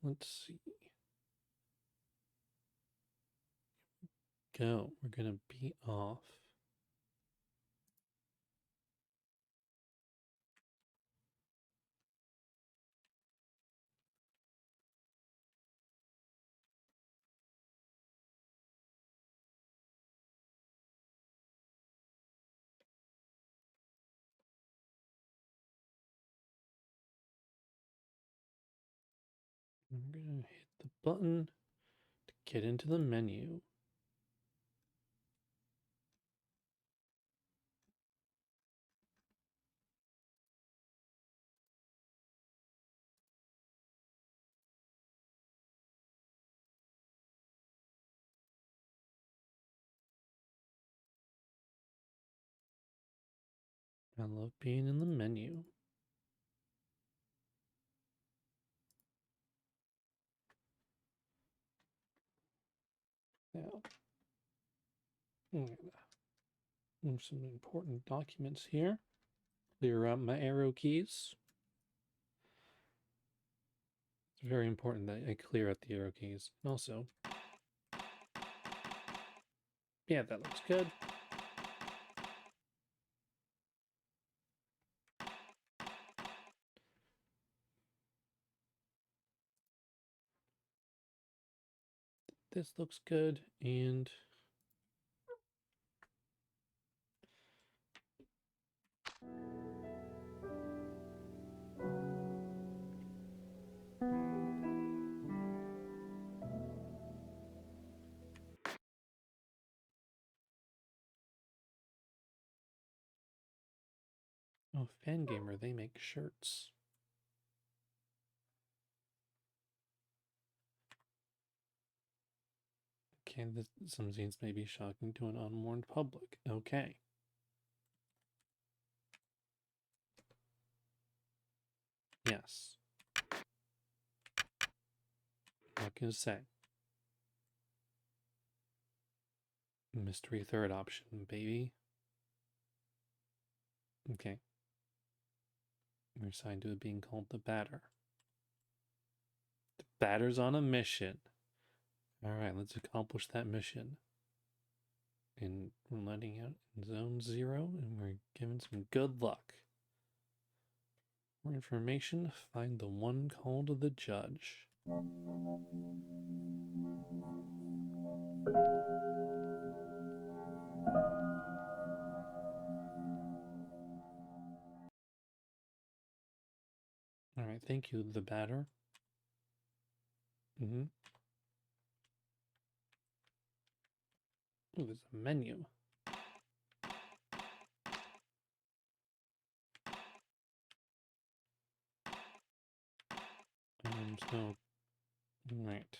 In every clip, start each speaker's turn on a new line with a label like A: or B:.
A: let's see. Go. We're gonna be off. We're gonna hit the button to get into the menu. I love being in the menu. Now, some important documents here. Clear out my arrow keys. It's very important that I clear out the arrow keys. Also, yeah, that looks good. This looks good, and oh, Fangamer, they make shirts. Okay, some scenes may be shocking to an unwarned public. Okay. Yes. What can I say? Mystery third option, baby. Okay. We're assigned to being called the Batter. The Batter's on a mission. Alright, let's accomplish that mission. And we're letting out in zone 0, and we're giving some good luck. More information, find the one called the judge. Alright, thank you, the Batter. Ooh, there's a menu. So, right.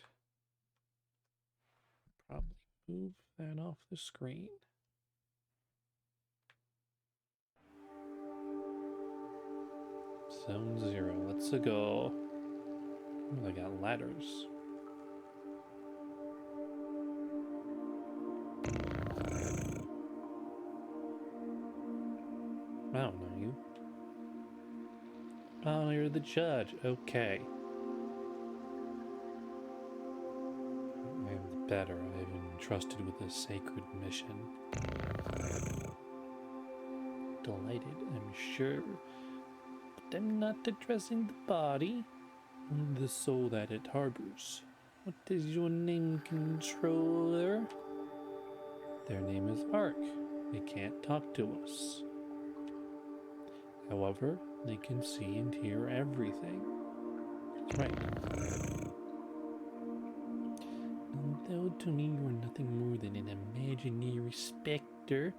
A: Probably move that off the screen. Zone 0, let's go. Oh, they got ladders. I don't know you. Oh, you're the judge. Okay. I am the Better. I have been entrusted with a sacred mission. Delighted, I'm sure. But I'm not addressing the body, only the soul that it harbors. What is your name, controller? Their name is Ark. They can't talk to us. However, they can see and hear everything. That's right. Although to me you are nothing more than an imaginary specter,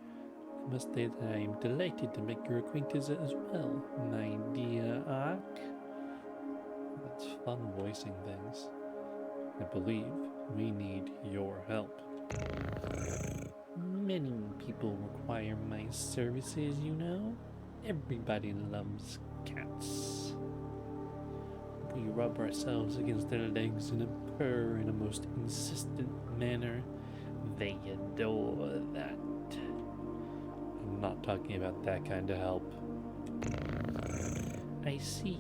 A: I must say that I am delighted to make your acquaintance as well, my dear Ark. That's fun voicing things. I believe we need your help. Many people require my services, you know. Everybody loves cats. We rub ourselves against their legs and purr in a most insistent manner. They adore that. I'm not talking about that kind of help. I see,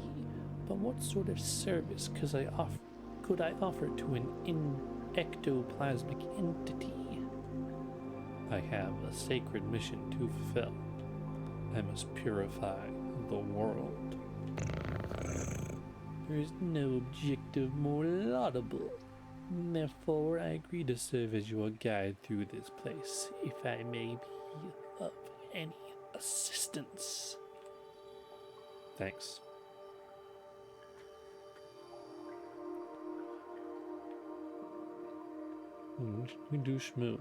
A: but what sort of service could I could I offer to an ectoplasmic entity? I have a sacred mission to fulfill. I must purify the world. There is no objective more laudable. Therefore, I agree to serve as your guide through this place, if I may be of any assistance. Thanks. We do schmoo.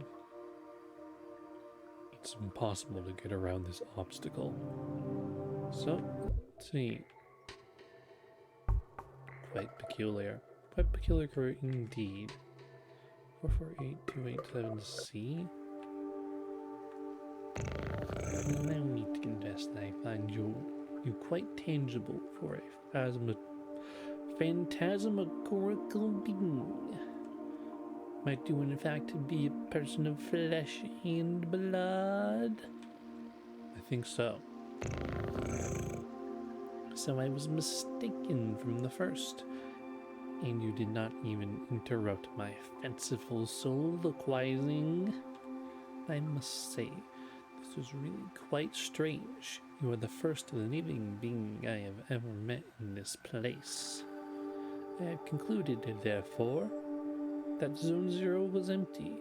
A: It's impossible to get around this obstacle. So, let's see. Quite peculiar. Quite peculiar indeed. 448287C. Allow me to confess that I find you quite tangible for a phantasmagorical being. Might you in fact be a person of flesh and blood? I think so. So I was mistaken from the first, and you did not even interrupt my fanciful soliloquizing. I must say, this was really quite strange. You are the first living being I have ever met in this place. I have concluded, therefore, that Zone 0 was empty.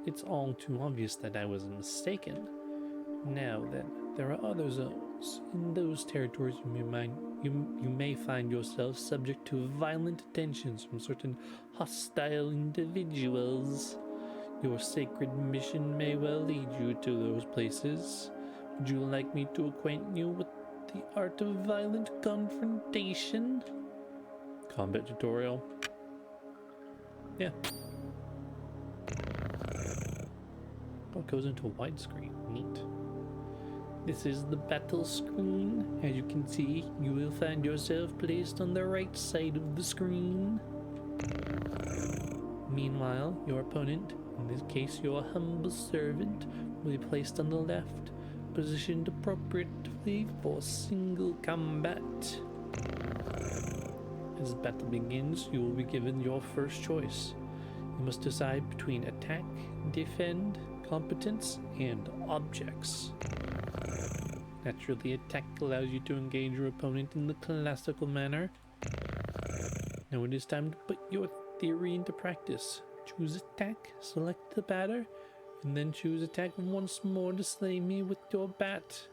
A: It's all too obvious that I was mistaken. Now then, there are other zones. In those territories you may find yourself subject to violent tensions from certain hostile individuals. Your sacred mission may well lead you to those places. Would you like me to acquaint you with the art of violent confrontation? Combat tutorial. Yeah. Oh, it goes into widescreen. Neat. This is the battle screen. As you can see, you will find yourself placed on the right side of the screen. Meanwhile, your opponent, in this case your humble servant, will be placed on the left, positioned appropriately for single combat. As the battle begins, you will be given your first choice. You must decide between attack, defend, competence, and objects. Naturally, attack allows you to engage your opponent in the classical manner. Now it is time to put your theory into practice. Choose attack, select the batter, and then choose attack once more to slay me with your bat.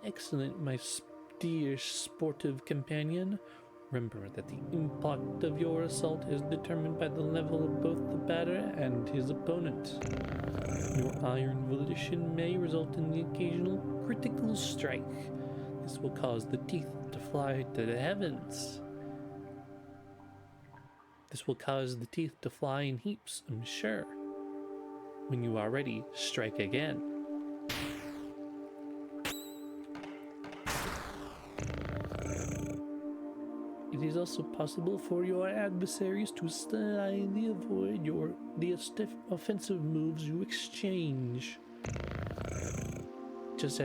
A: Excellent, my dear sportive companion. Remember that the impact of your assault is determined by the level of both the batter and his opponent. Your iron volition may result in the occasional critical strike. This will cause the teeth to fly to the heavens. This will cause the teeth to fly in heaps, I'm sure. When you are ready, strike again. It is also possible for your adversaries to slyly avoid the offensive moves you exchange. Just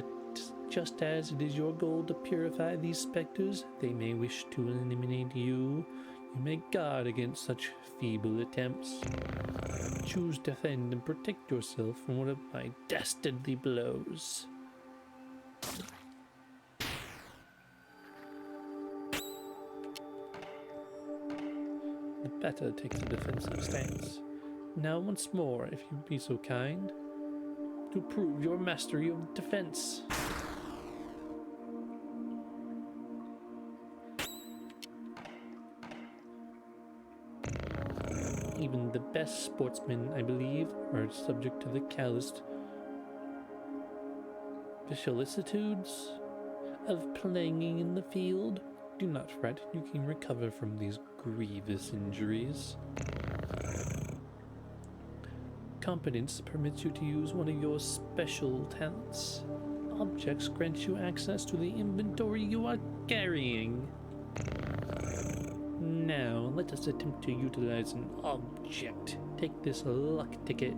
A: as it is your goal to purify these specters, they may wish to eliminate you. You may guard against such feeble attempts. Choose to defend and protect yourself from one of my dastardly blows. The batter takes a defensive stance. Now once more, if you'd be so kind, to prove your mastery of defense. Even the best sportsmen, I believe, are subject to the calloused vicissitudes of playing in the field. Do not fret, you can recover from these grievous injuries. Competence permits you to use one of your special talents. Objects grant you access to the inventory you are carrying. Now, let us attempt to utilize an object. Take this luck ticket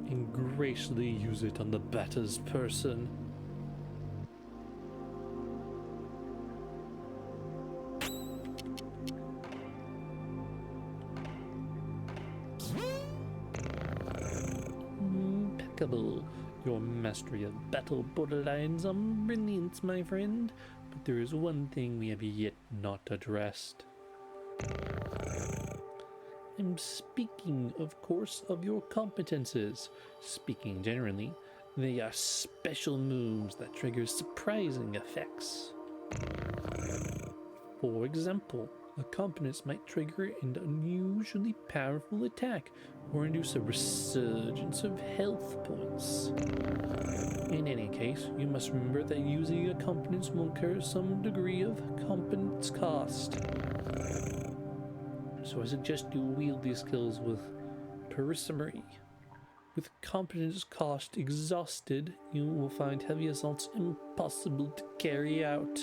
A: and gracefully use it on the batter's person. impeccable. Your mastery of battle borderlines on brilliant, my friend. But there is one thing we have yet not addressed. I'm speaking, of course, of your competences. Speaking generally, they are special moves that trigger surprising effects. For example, a competence might trigger an unusually powerful attack or induce a resurgence of health points. In any case, you must remember that using a competence will incur some degree of competence cost. So I suggest you wield these skills with parsimony. With competence cost exhausted, you will find heavy assaults impossible to carry out.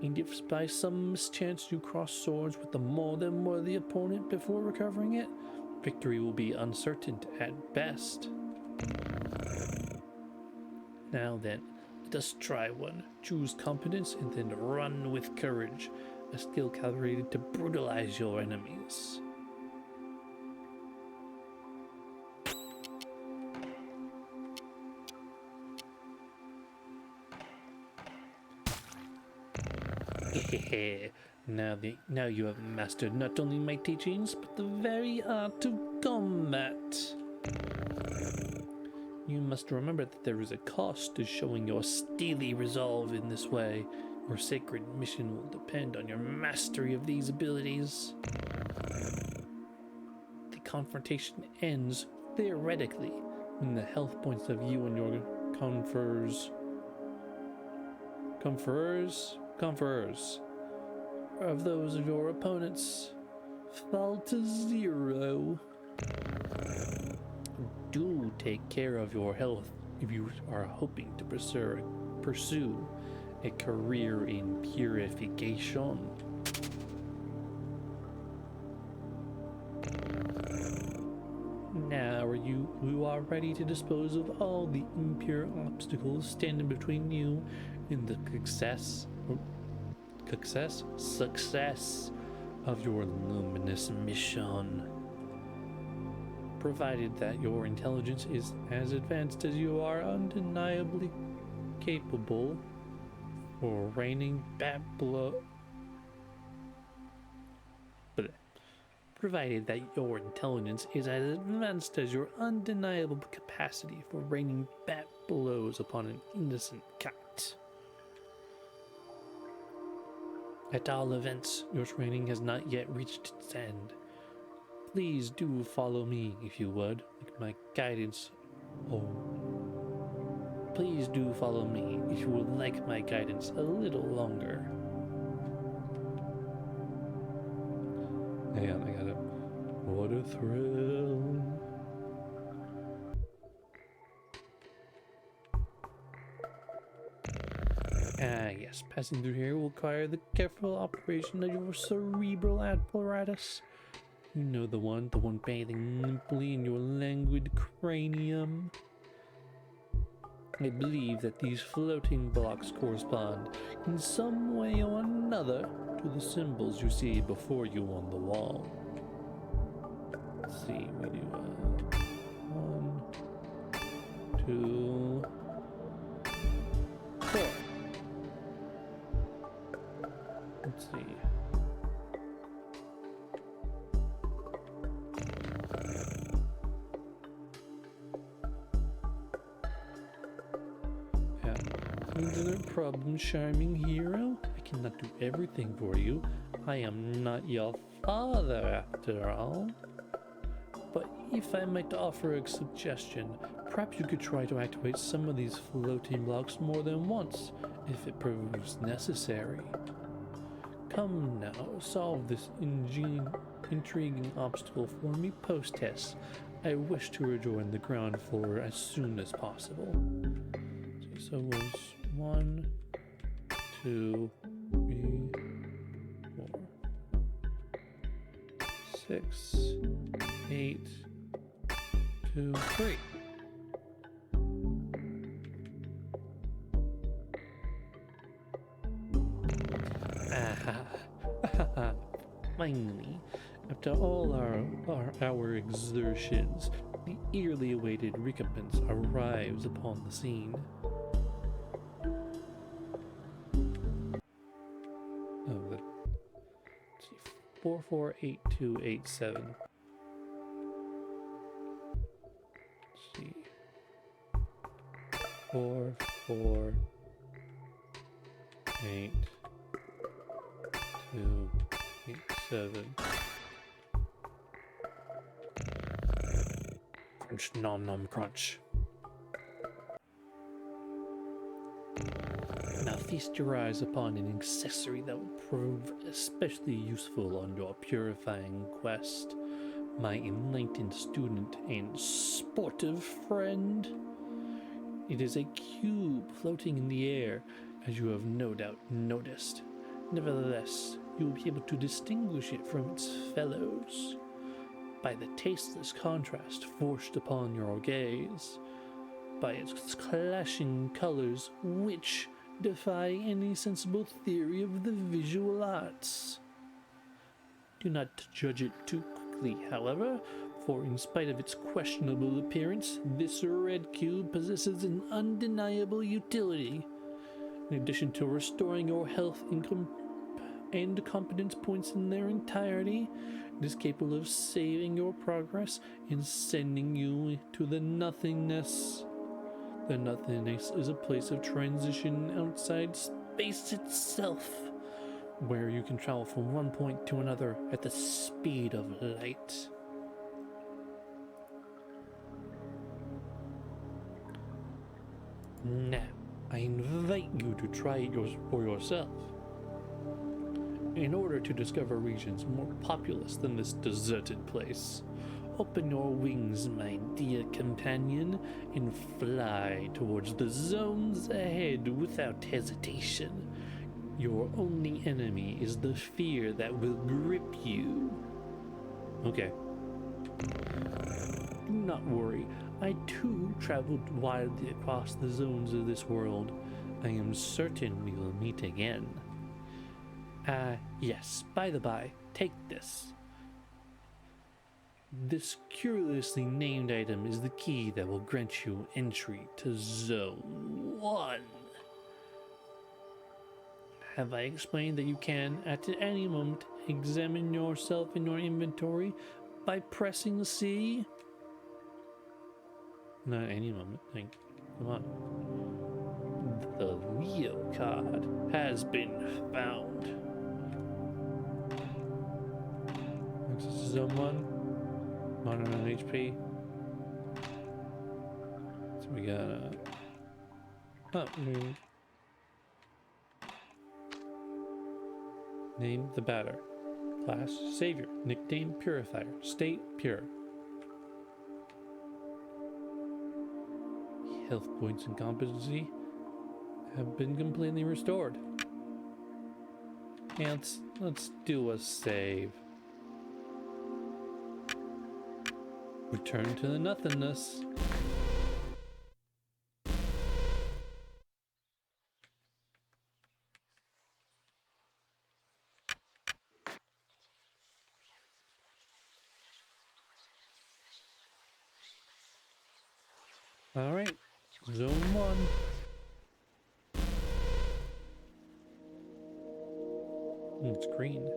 A: And if by some mischance you cross swords with a more than worthy opponent before recovering it, victory will be uncertain at best. Now then, let us try one. Choose competence and then run with courage, a skill calibrated to brutalize your enemies. Now you have mastered not only my teachings, but the very art to combat. You must remember that there is a cost to showing your steely resolve in this way. Your sacred mission will depend on your mastery of these abilities. The confrontation ends, theoretically, when the health points of you and your conferers of those of your opponents fall to 0. Do take care of your health if you are hoping to pursue a career in purification. Now you are ready to dispose of all the impure obstacles standing between you and the success of your luminous mission. Provided that your intelligence is as advanced as you are undeniably capable for raining Provided that your intelligence is as advanced as your undeniable capacity for raining bat blows upon an innocent cat. At all events, your training has not yet reached its end. Please do follow me, if you would, like my guidance. Please do follow me if you would like my guidance a little longer. Hang on, I got it. What a thrill. Yes, passing through here will require the careful operation of your cerebral apparatus. You know the one bathing limply in your languid cranium. I believe that these floating blocks correspond in some way or another to the symbols you see before you on the wall. Let's see, we do 1, 2, 4. Let's see. No problem, charming hero. I cannot do everything for you. I am not your father, after all. But if I might offer a suggestion, perhaps you could try to activate some of these floating blocks more than once, if it proves necessary. Come now, solve this intriguing obstacle for me post-test. I wish to rejoin the ground floor as soon as possible. So it was 1, 2, 3, 4, 6, 8, 2, 3. Finally, after all our exertions, the eagerly awaited recompense arrives upon the scene. Oh, let's see, 448287. Let's see. 448287. Crunch, nom nom crunch. Now feast your eyes upon an accessory that will prove especially useful on your purifying quest, my enlightened student and sportive friend. It is a cube floating in the air, as you have no doubt noticed. Nevertheless, you will be able to distinguish it from its fellows by the tasteless contrast forced upon your gaze, by its clashing colors which defy any sensible theory of the visual arts. Do not judge it too quickly, however, for in spite of its questionable appearance, this red cube possesses an undeniable utility. In addition to restoring your health and competence points in their entirety, it is capable of saving your progress and sending you to the nothingness. The nothingness is a place of transition outside space itself, where you can travel from one point to another at the speed of light. Now, I invite you to try it for yourself. In order to discover regions more populous than this deserted place, open your wings, my dear companion, and fly towards the zones ahead without hesitation. Your only enemy is the fear that will grip you. Okay. Do not worry. I too traveled widely across the zones of this world. I am certain we will meet again. Yes, by the by, take this. This curiously named item is the key that will grant you entry to Zone 1. Have I explained that you can, at any moment, examine yourself in your inventory by pressing C? Not at any moment, come on. The Leo card has been found. This is Zone 1. 100 HP. So we got name the batter. Class Savior. Nickname Purifier. State pure. Health points and competency have been completely restored. And let's do a save. Return to the nothingness. All right, Zone 1. It's green.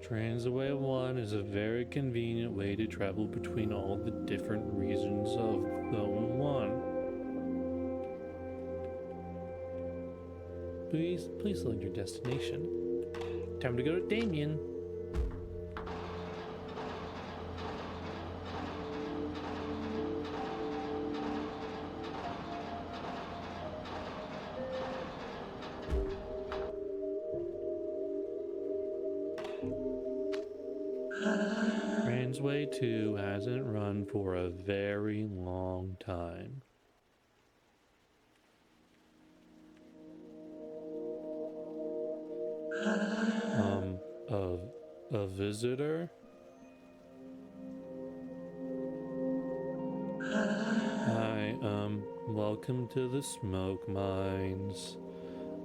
A: Transway 1 is a very convenient way to travel between all the different regions of Zone 1. Please select your destination. Time to go to Damien. Transway 2 hasn't run for a very long time. A visitor? Hi, welcome to the smoke mines.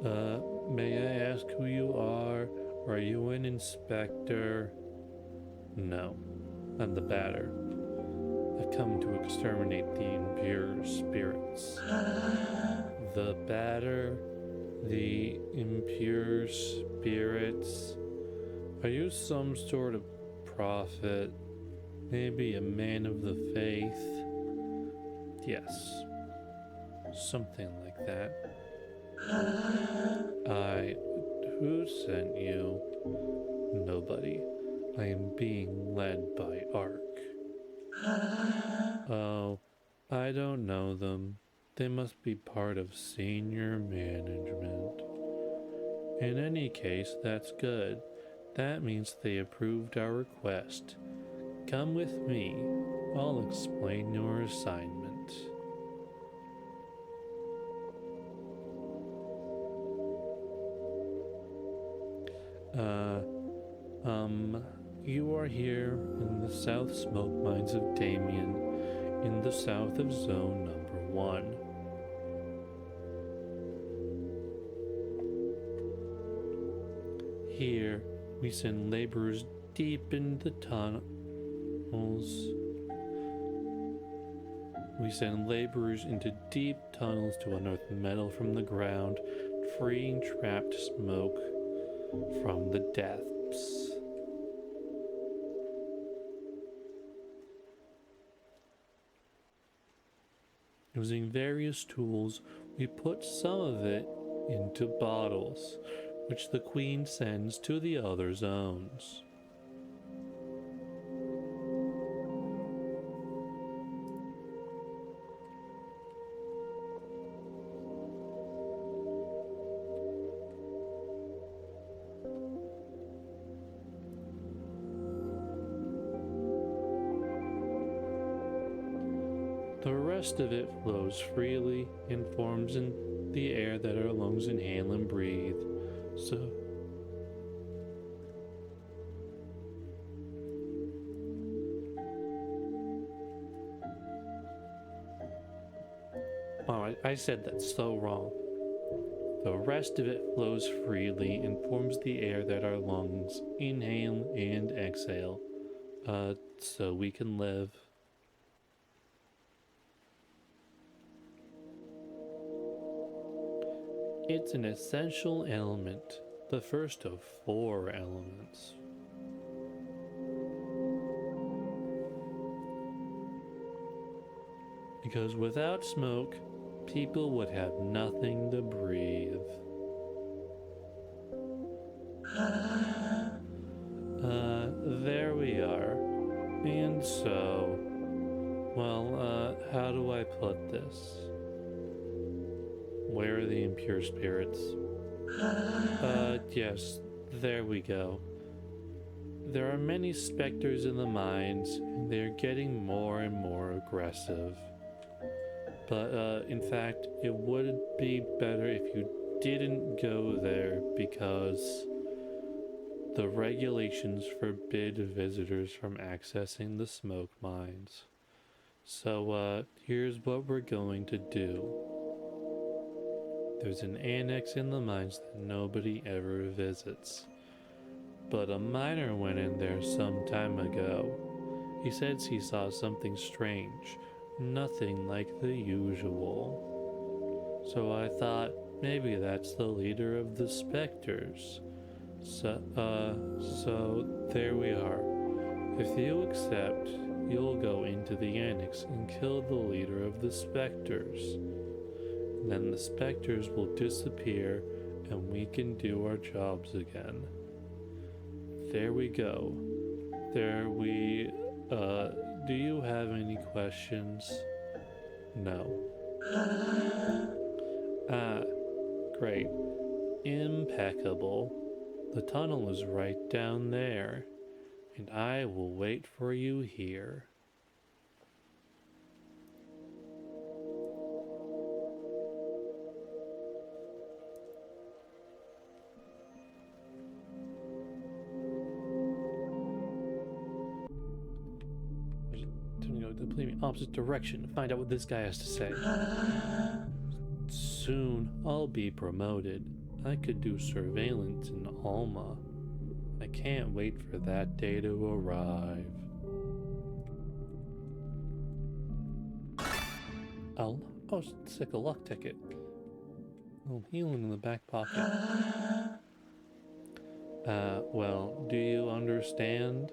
A: May I ask who you are? Are you an inspector? No, I'm the Batter. I've come to exterminate the impure spirits. The Batter, the impure spirits. Are you some sort of prophet? Maybe a man of the faith? Yes, something like that. Who sent you? Nobody. I am being led by Ark. Oh, I don't know them. They must be part of senior management. In any case, that's good. That means they approved our request. Come with me. I'll explain your assignment. You are here in the South Smoke Mines of Damien, in the south of Zone Number 1. Here, we send laborers deep in the tunnels. We send laborers into deep tunnels to unearth metal from the ground, freeing trapped smoke from the depths. Using various tools, we put some of it into bottles, which the Queen sends to the other zones. The rest of it flows freely and forms in the air that our lungs inhale and breathe. So, oh, I said that so wrong. The rest of it flows freely and forms the air that our lungs inhale and exhale, so we can live. It's an essential element, the first of 4 elements. Because without smoke, people would have nothing to breathe. There we are. And so, well, how do I put this? Where are the impure spirits? Yes, there we go. There are many specters in the mines, and they're getting more and more aggressive. But, in fact, it would be better if you didn't go there because the regulations forbid visitors from accessing the smoke mines. So, here's what we're going to do. There's an annex in the mines that nobody ever visits. But a miner went in there some time ago. He says he saw something strange, nothing like the usual. So I thought maybe that's the leader of the specters. So there we are. If you accept, you'll go into the annex and kill the leader of the specters. Then the specters will disappear and we can do our jobs again. There we go. Do you have any questions? No. Ah, great. Impeccable. The tunnel is right down there, and I will wait for you here. completely opposite direction to find out what this guy has to say. Soon, I'll be promoted. I could do surveillance in Alma. I can't wait for that day to arrive. Oh, sick, a luck ticket. Oh, healing in the back pocket. Well, do you understand?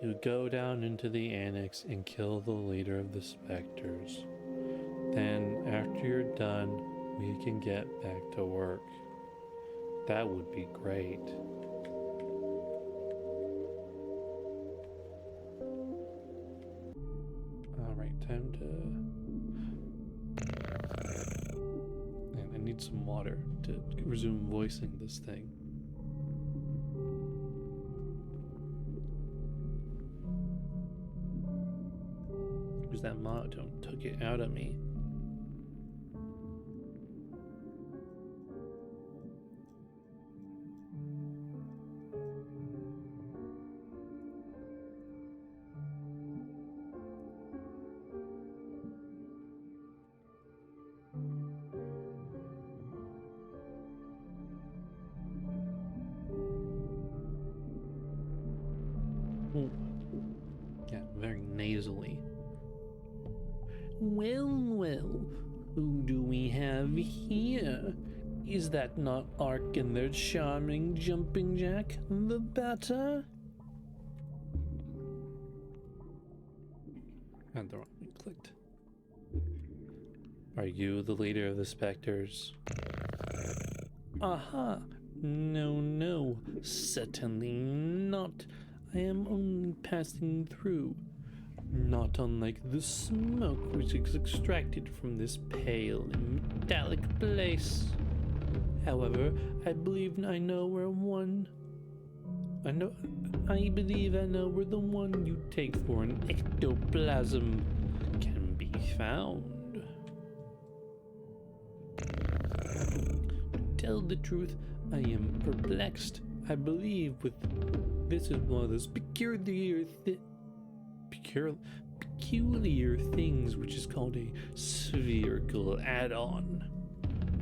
A: You go down into the annex and kill the leader of the Spectres. Then, after you're done, we can get back to work. That would be great. Alright, time to... Man, I need some water to resume voicing this thing. Because that monotone took it out of me. Ooh. Yeah, very nasally. Well, who do we have here? Is that not Ark and their charming Jumping Jack, the Batter? And the wrong one clicked. Are you the leader of the Spectres? Aha! No, certainly not. I am only passing through. Not unlike the smoke which is extracted from this pale and metallic place. However, I believe I know where the one you take for an ectoplasm can be found. To tell the truth, I am perplexed. I believe this is one of those peculiar things which is called a spherical add-on.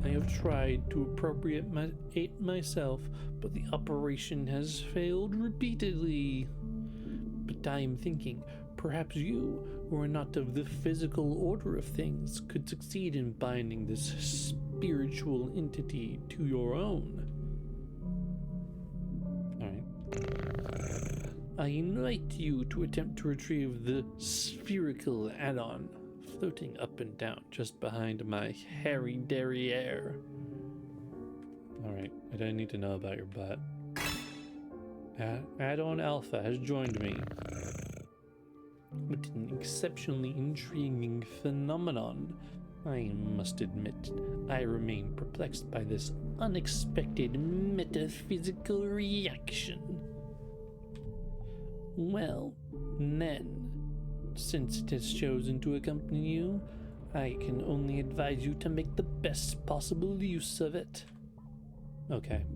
A: I have tried to appropriate myself, but the operation has failed repeatedly. But I am thinking, perhaps you, who are not of the physical order of things, could succeed in binding this spiritual entity to your own. I invite you to attempt to retrieve the spherical add-on floating up and down just behind my hairy derriere. Alright, I don't need to know about your butt. Add-on Alpha has joined me. What an exceptionally intriguing phenomenon. I must admit, I remain perplexed by this unexpected metaphysical reaction. Well, then, since it has chosen to accompany you, I can only advise you to make the best possible use of it. Okay.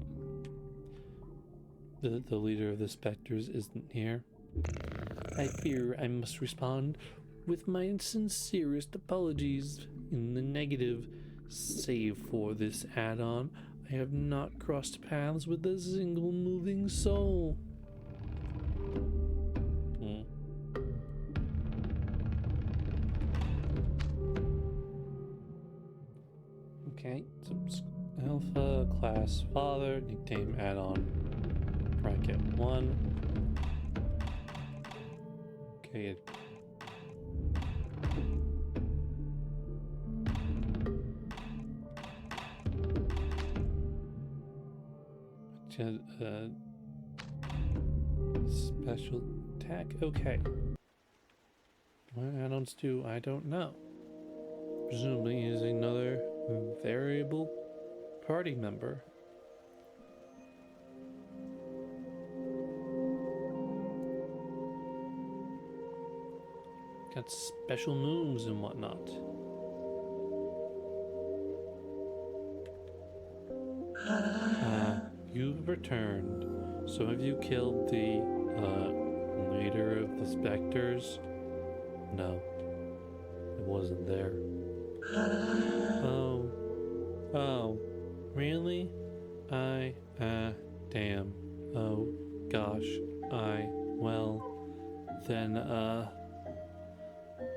A: The leader of the Spectres isn't here. I fear I must respond with my sincerest apologies in the negative. Save for this add-on, I have not crossed paths with a single moving soul. Okay, so Alpha, class, father, nickname, add-on, bracket 1. Okay. Special attack, okay. What add-ons do, I don't know. Presumably is another variable party member. Got special moves and whatnot. You've returned. So have you killed the leader of the Spectres? No, it wasn't there. Oh, oh, really? Damn. Oh, gosh. Well, then,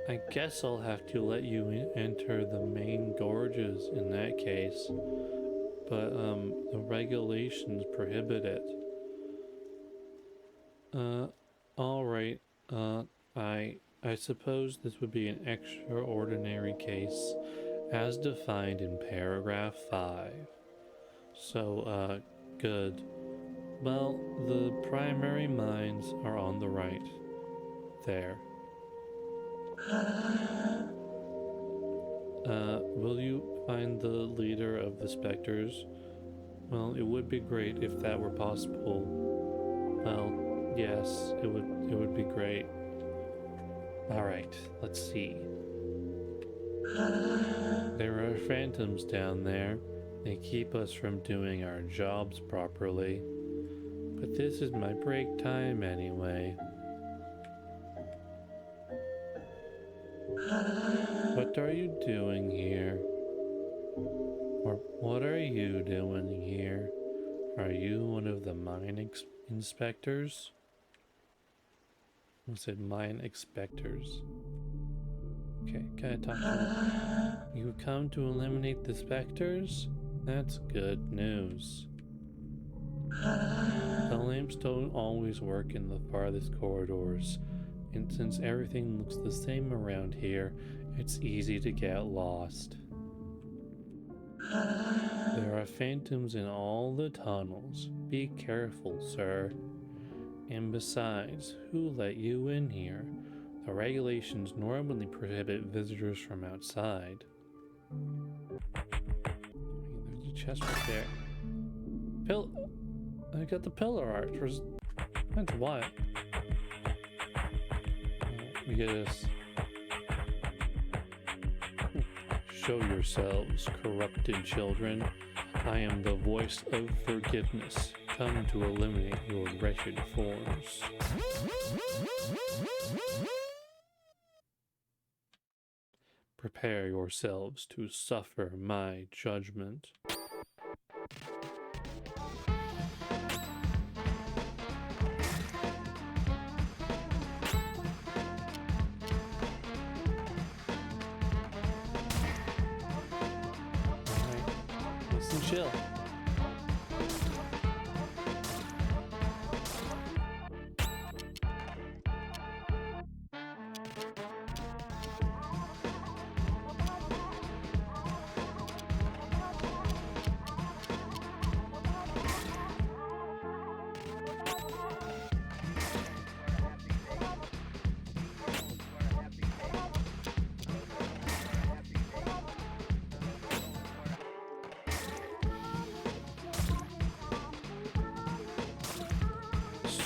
A: I guess I'll have to let you enter the main gorges in that case. But, the regulations prohibit it. Alright. I suppose this would be an extraordinary case as defined in paragraph 5. So, good. Well, the primary mines are on the right. There. Will you find the leader of the Spectres? Well, it would be great if that were possible. Well, yes, it would be great. Alright, let's see. There are phantoms down there. They keep us from doing our jobs properly. But this is my break time anyway. What are you doing here? Or what are you doing here? Are you one of the mine inspectors? I said mine inspectors. Okay, can I talk to you? You've come to eliminate the specters? That's good news. The lamps don't always work in the farthest corridors, and since everything looks the same around here, it's easy to get lost. There are phantoms in all the tunnels. Be careful, sir. And besides, who let you in here? The regulations normally prohibit visitors from outside. There's a chest right there. I got the pillar arch. That's what? Let me get this. Show yourselves, corrupted children. I am the voice of forgiveness, come to eliminate your wretched forms. Prepare yourselves to suffer my judgment. Chill.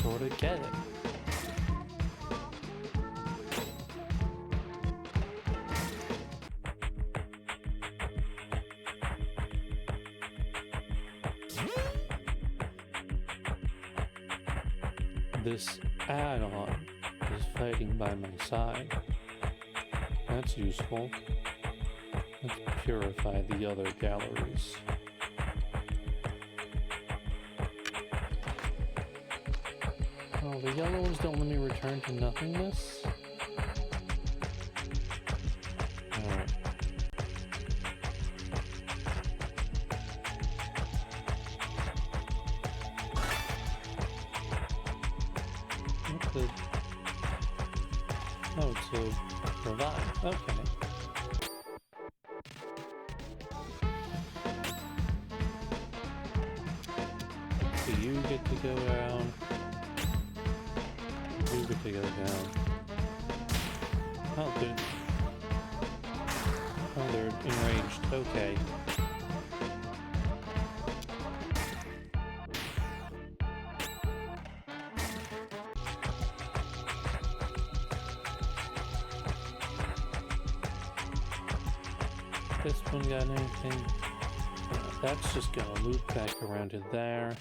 A: Sort of get it. This add-on is fighting by my side. That's useful. Let's purify the other galleries. Oh, the yellow ones don't let me return to nothingness? Alright. Oh, to revive. Okay. So you get to go down. You get to go down. Oh, good. Oh, they're enraged. Okay. This one got anything? That's just gonna loop back around to there.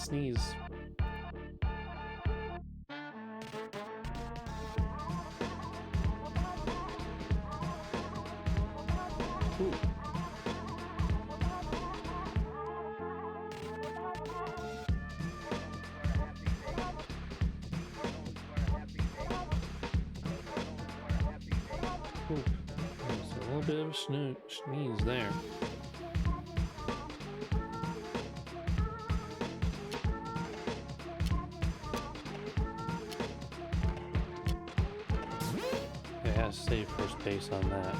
A: sneeze. Ooh. Ooh. There's a little bit of a sneeze there. It has to save first base on that.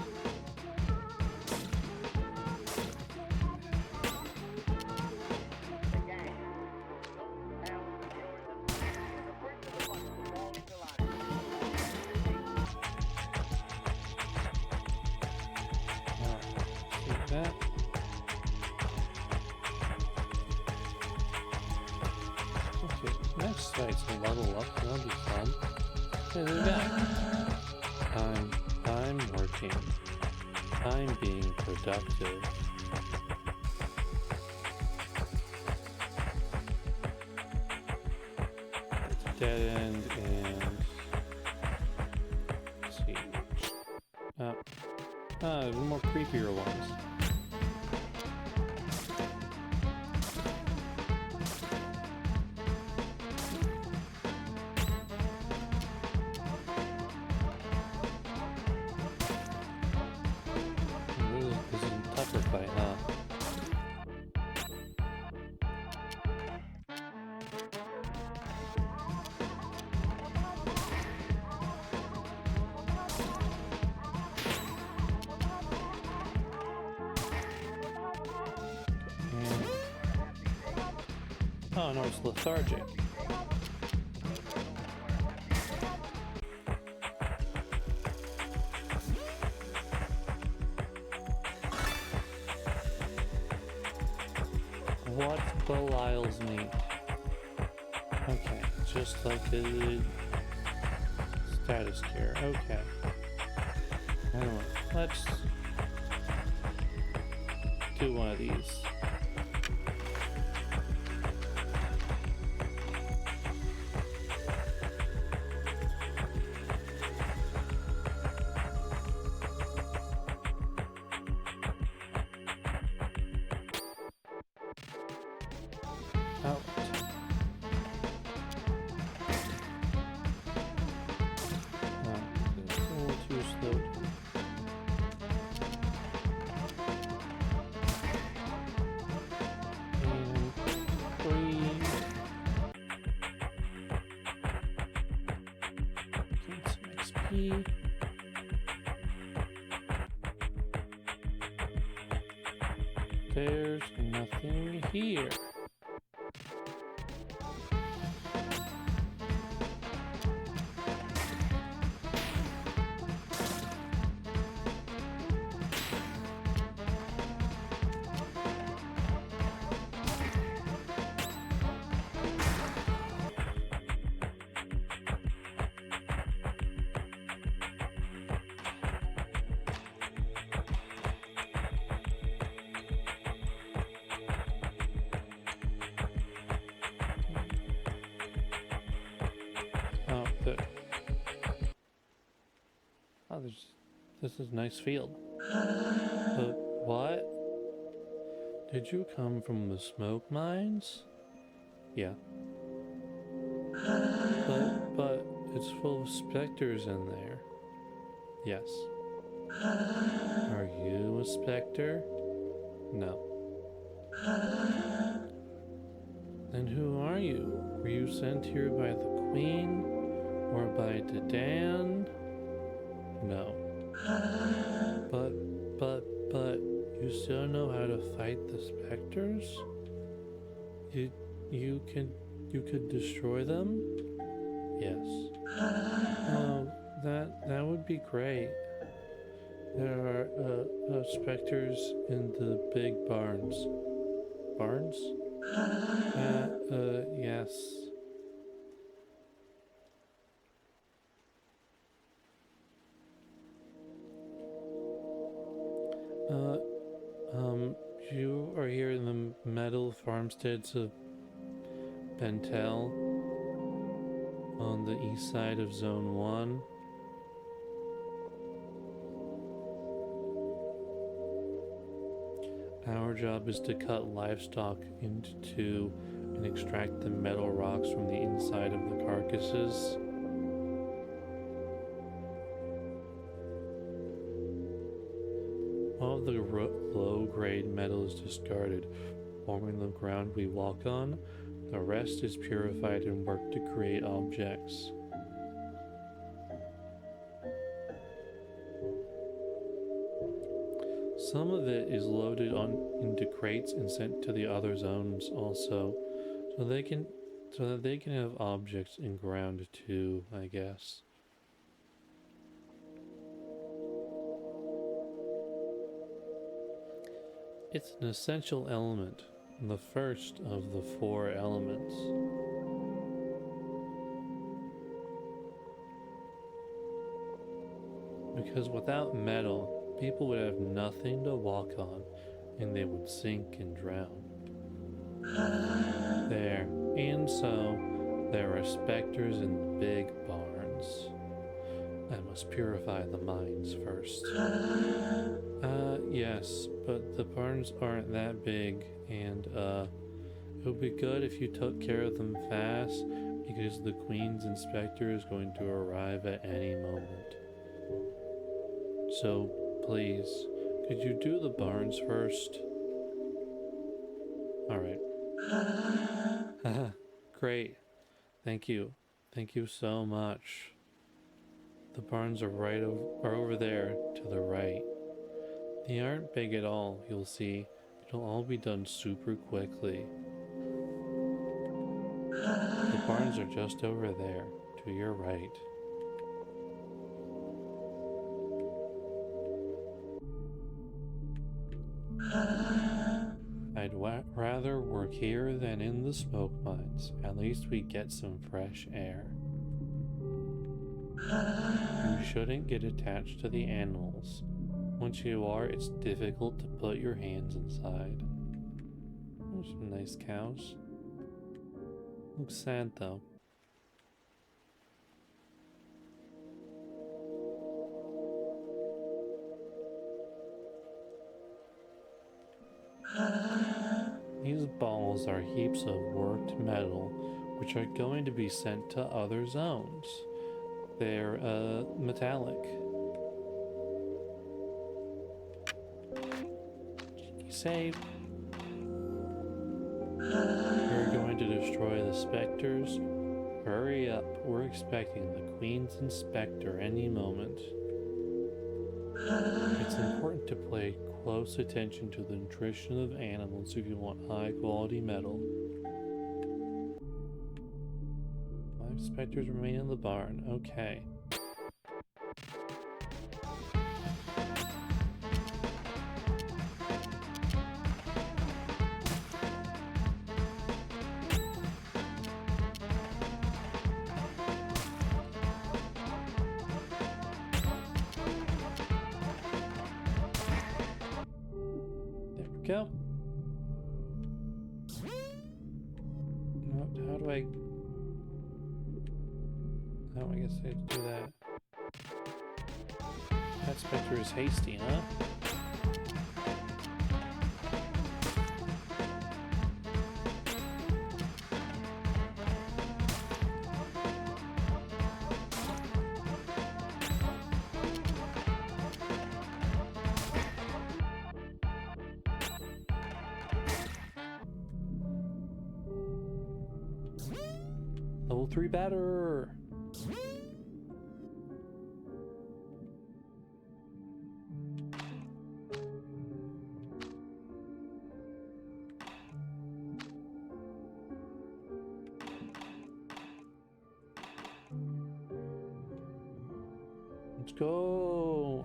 A: That. Okay, next site's a level up, that'll be fun. Hey, they're back. I'm working. I'm being productive. It's dead end and let's see. More creepier ones. This is a tougher fight, huh? Oh no, it's lethargic. What Belial's meat? Okay, just like a status gear. Okay. Anyway, let's do one of these. Out. No, it's a little too slow. And 3. Get some XP. There's nothing here. Oh, good. Oh, this is a nice field. What? Did you come from the smoke mines? Yeah. But it's full of specters in there. Yes. Are you a specter? No. Then who are you? Were you sent here by the Queen? Or by Dedan? No. But, you still know how to fight the specters? You could destroy them? Yes. Oh, that would be great. There are specters in the big barns. Barns? Yes. You are here in the metal farmsteads of Pentel on the east side of Zone 1. Our job is to cut livestock into two and extract the metal rocks from the inside of the carcasses. All of the low-grade metal is discarded, forming the ground we walk on. The rest is purified and worked to create objects. Some of it is loaded into crates and sent to the other zones also, so that they can have objects in ground too, I guess. It's an essential element, the first of the 4 elements. Because without metal, people would have nothing to walk on, and they would sink and drown. There, and so, there are specters in the big barns. I must purify the mines first. Yes, but the barns aren't that big, and, it would be good if you took care of them fast, because the Queen's inspector is going to arrive at any moment. So, please, could you do the barns first? Alright. Great. Thank you. Thank you so much. The barns are over there to the right. They aren't big at all, you'll see. It'll all be done super quickly. The barns are just over there, to your right. I'd rather work here than in the smoke mines. At least we get some fresh air. You shouldn't get attached to the animals. Once you are, it's difficult to put your hands inside. There's some nice cows. Looks sad though. These balls are heaps of worked metal, which are going to be sent to other zones. They're, metallic. Save. We're going to destroy the specters. Hurry up, we're expecting the Queen's inspector any moment. It's important to pay close attention to the nutrition of animals if you want high quality metal. 5 specters remain in the barn. Okay. Go. How do I... Oh, I guess I have to do that. That specter is hasty, huh? Level 3 batter! Let's go!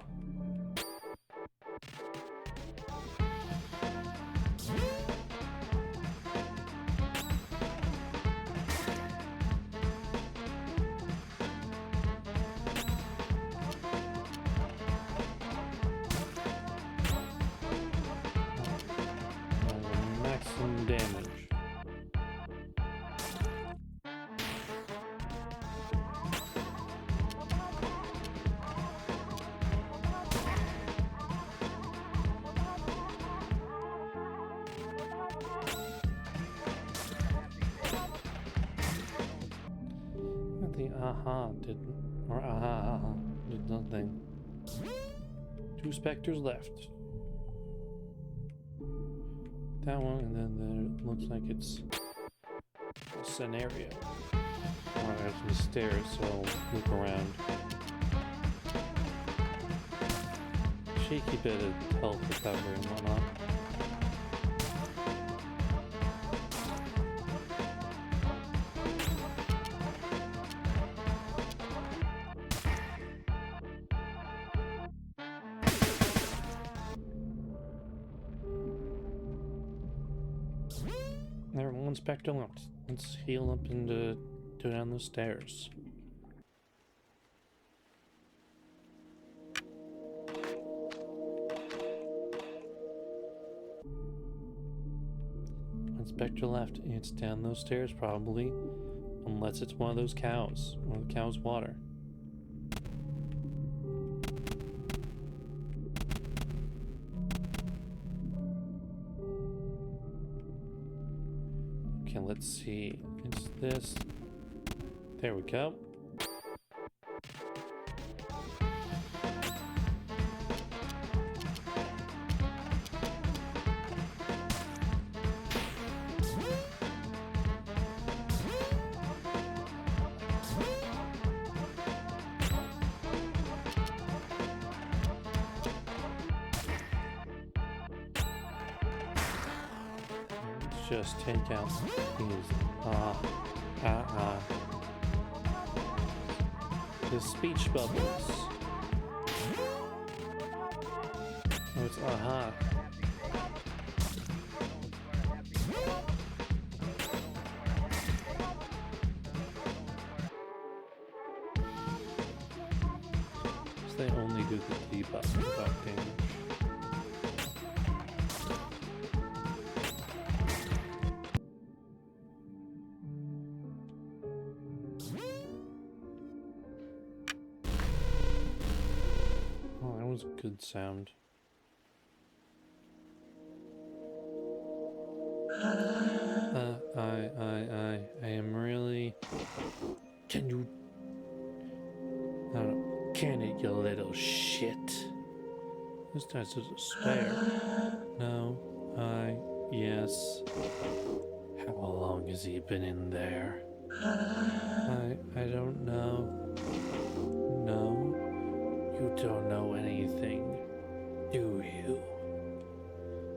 A: Maximum damage. See, aha, or aha, did nothing. 2 specters left. That one, and then there looks like it's a scenario. Alright, there's some stairs, so I'll look around. Shaky bit of health recovery and whatnot. There, 1 spectre left. Let's heal up and go down the stairs. Spectre left. It's down those stairs probably, unless it's one of those cows or the cow's water. Okay, let's see. It's this. There we go. Just take out these the speech bubbles. Oh, it's aha. So they only do the debuff without damage. Good sound. I am really... Can you... I don't know. Can it, you little shit? This guy's just a spare. No. Yes. How long has he been in there? I don't know. No. You don't know anything, do you?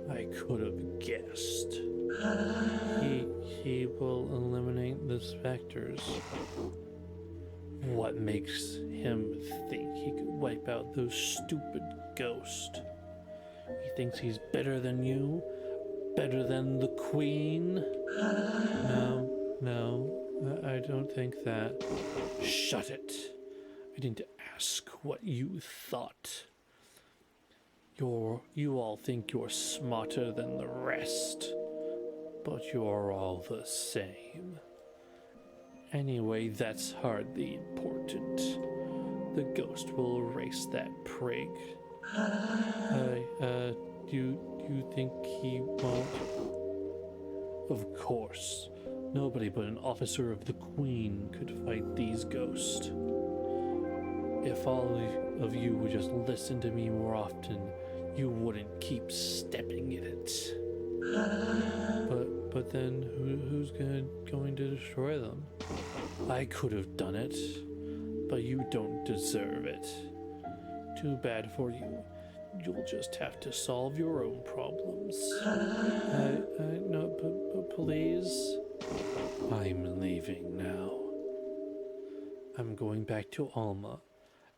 A: I could have guessed. He will eliminate the specters. What makes him think he could wipe out those stupid ghosts? He thinks he's better than you? Better than the Queen? No, I don't think that. Shut it. I didn't ask what you thought. You all think you're smarter than the rest, but you're all the same. Anyway, that's hardly important. The ghost will erase that prig. You think he won't? Of course. Nobody but an officer of the Queen could fight these ghosts. If all of you would just listen to me more often, you wouldn't keep stepping in it. But then who's going to destroy them? I could have done it, but you don't deserve it. Too bad for you. You'll just have to solve your own problems. No, but please. I'm leaving now. I'm going back to Alma.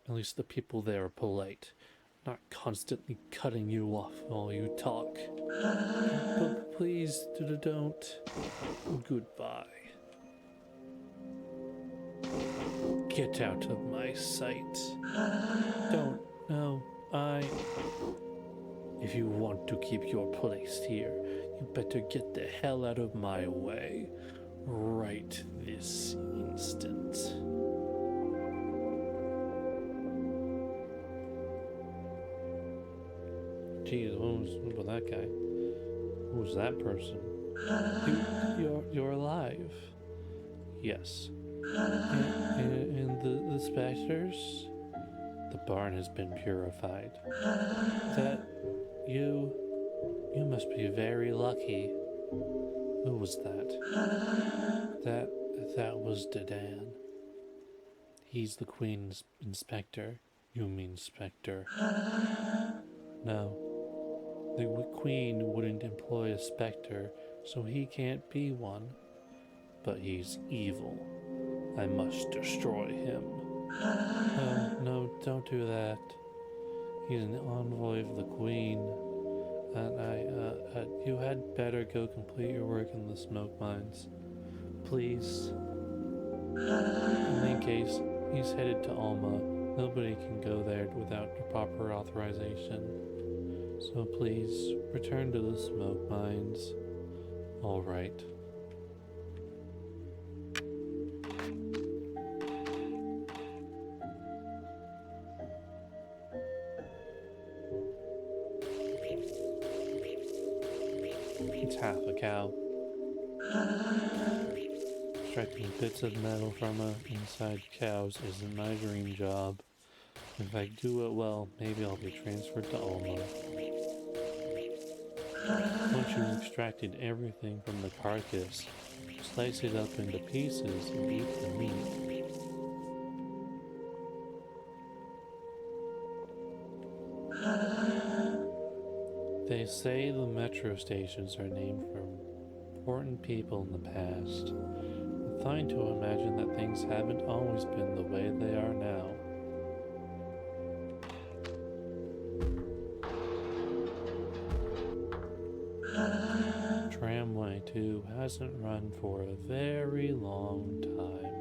A: At least the people there are polite, not constantly cutting you off while you talk. But please don't. Goodbye. Get out of my sight. Don't. No, If you want to keep your place here, you better get the hell out of my way. Right this instant. Jeez, what was with that guy? Who was that person? You're alive. Yes. And the specters? The barn has been purified. That you must be very lucky. Who was that? That was Dedan. He's the Queen's inspector. You mean Spectre. No. The Queen wouldn't employ a Spectre, so he can't be one. But he's evil. I must destroy him. No, don't do that. He's an envoy of the Queen. And you had better go complete your work in the smoke mines. Please. In any case, he's headed to Alma. Nobody can go there without proper authorization. So please, return to the smoke mines. All right. It's half a cow. Extracting bits of metal from inside cows isn't my dream job. If I do it well, maybe I'll be transferred to Alma. Once you've extracted everything from the carcass, slice it up into pieces and eat the meat. They say the metro stations are named for important people in the past. I'm fine to imagine that things haven't always been the way they are now. Tramway 2 hasn't run for a very long time.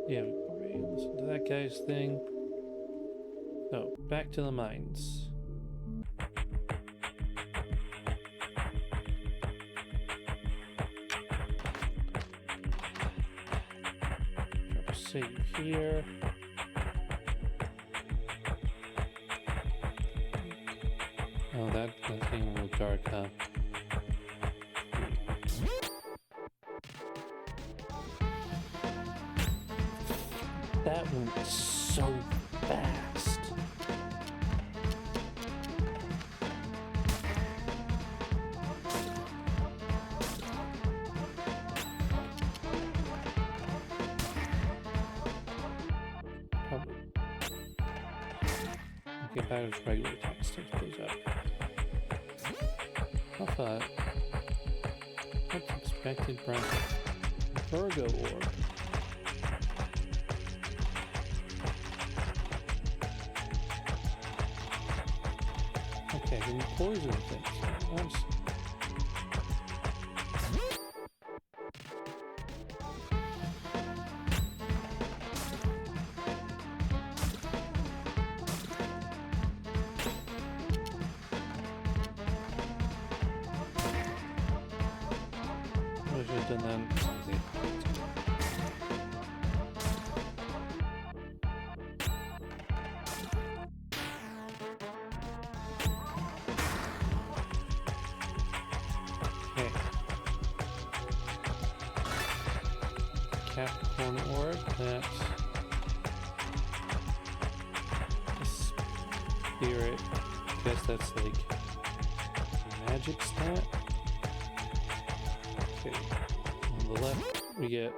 A: Yeah, listen to that guy's thing. So, back to the mines. Drop a save here. Oh, that's getting a little dark, huh? That went so fast. Probably. Okay, that is regular text. It goes up. I thought. What's expected from Virgo orb? Okay, then poison things. Once. I should have done that. Okay. Capricorn orb, that's a spirit. I guess that's like a magic stat. Okay. On the left we get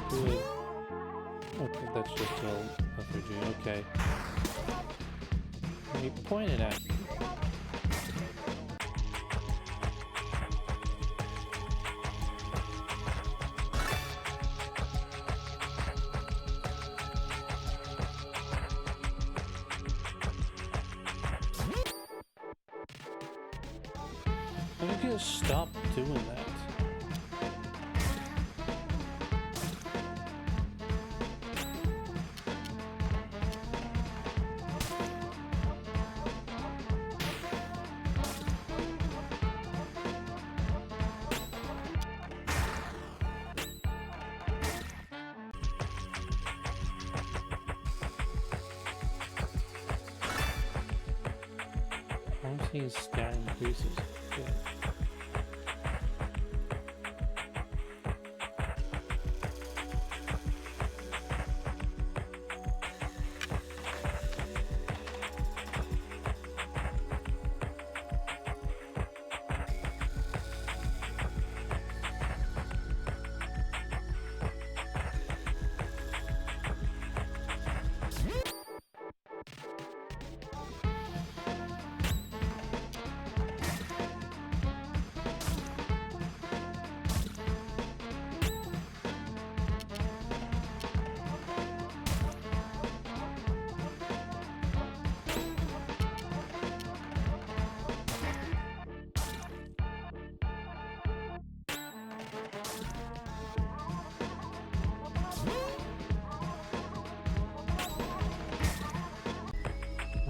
A: good. Okay, that's just a lethargy. Okay. He pointed at me. you guys stop doing that? I'm seeing stat increases. Yeah.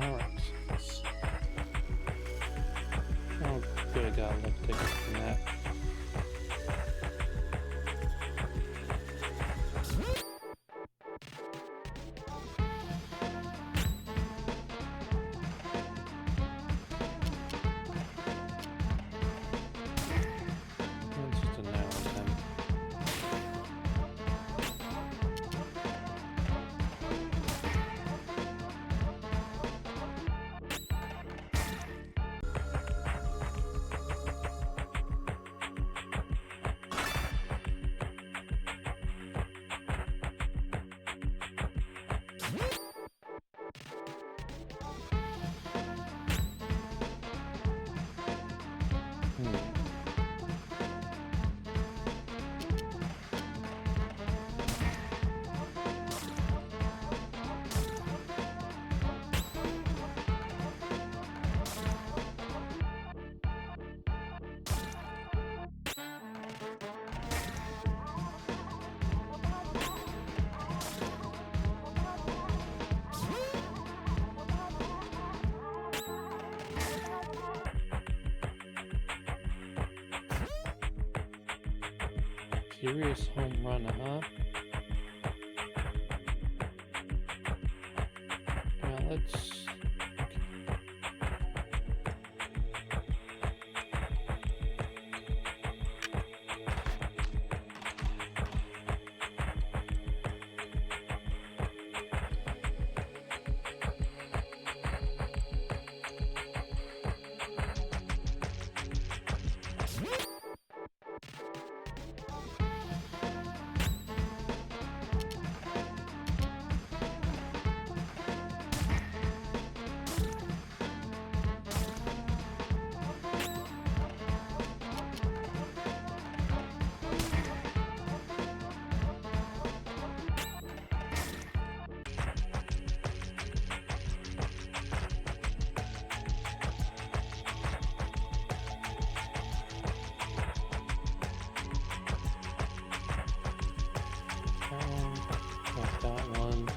A: Alright. Oh, good, I got a little ticket from that. It's just a now and then. Serious home run, huh? Now let's... got that one.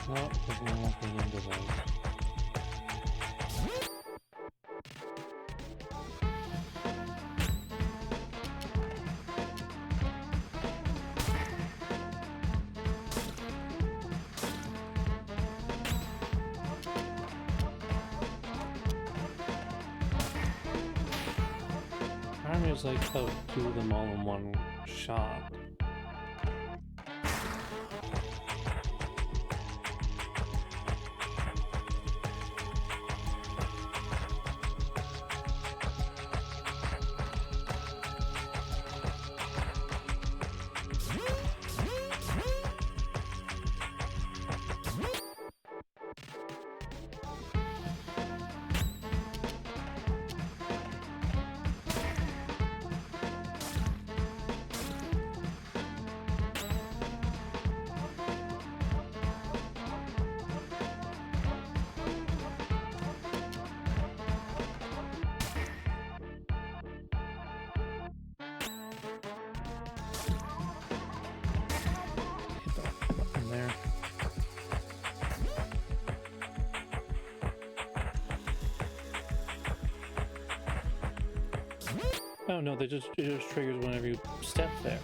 A: No, there's nothing in the way. Army's like, oh, do them all in one shot. Oh no, it just triggers whenever you step there.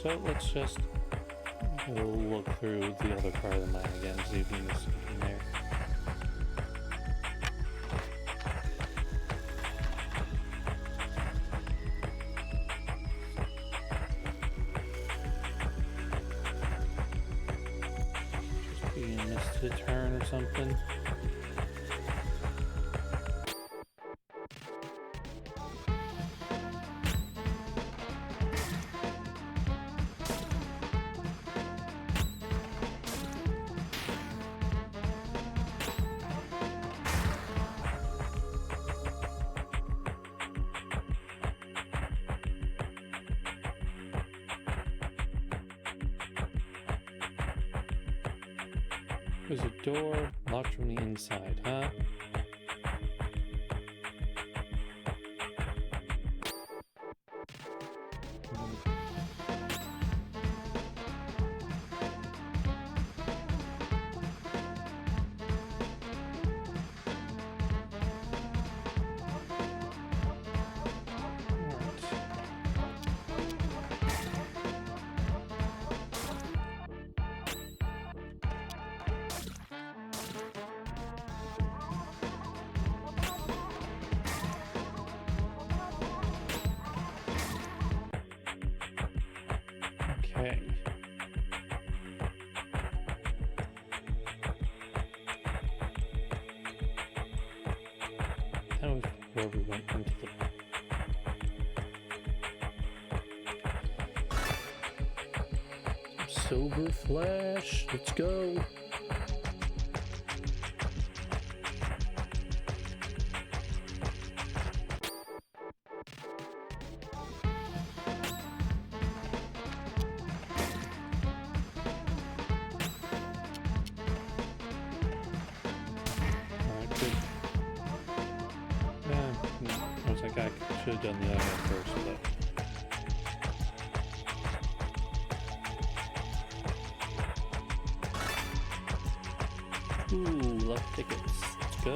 A: So let's just go look through the other part of the mine again, see if we can get something there. Just be missed a turn or something. There's a door locked from the inside, huh? Okay. That was where we went into the... Silver Flash, let's go. I should have done the other one first, but... Ooh, luck tickets. Let's go.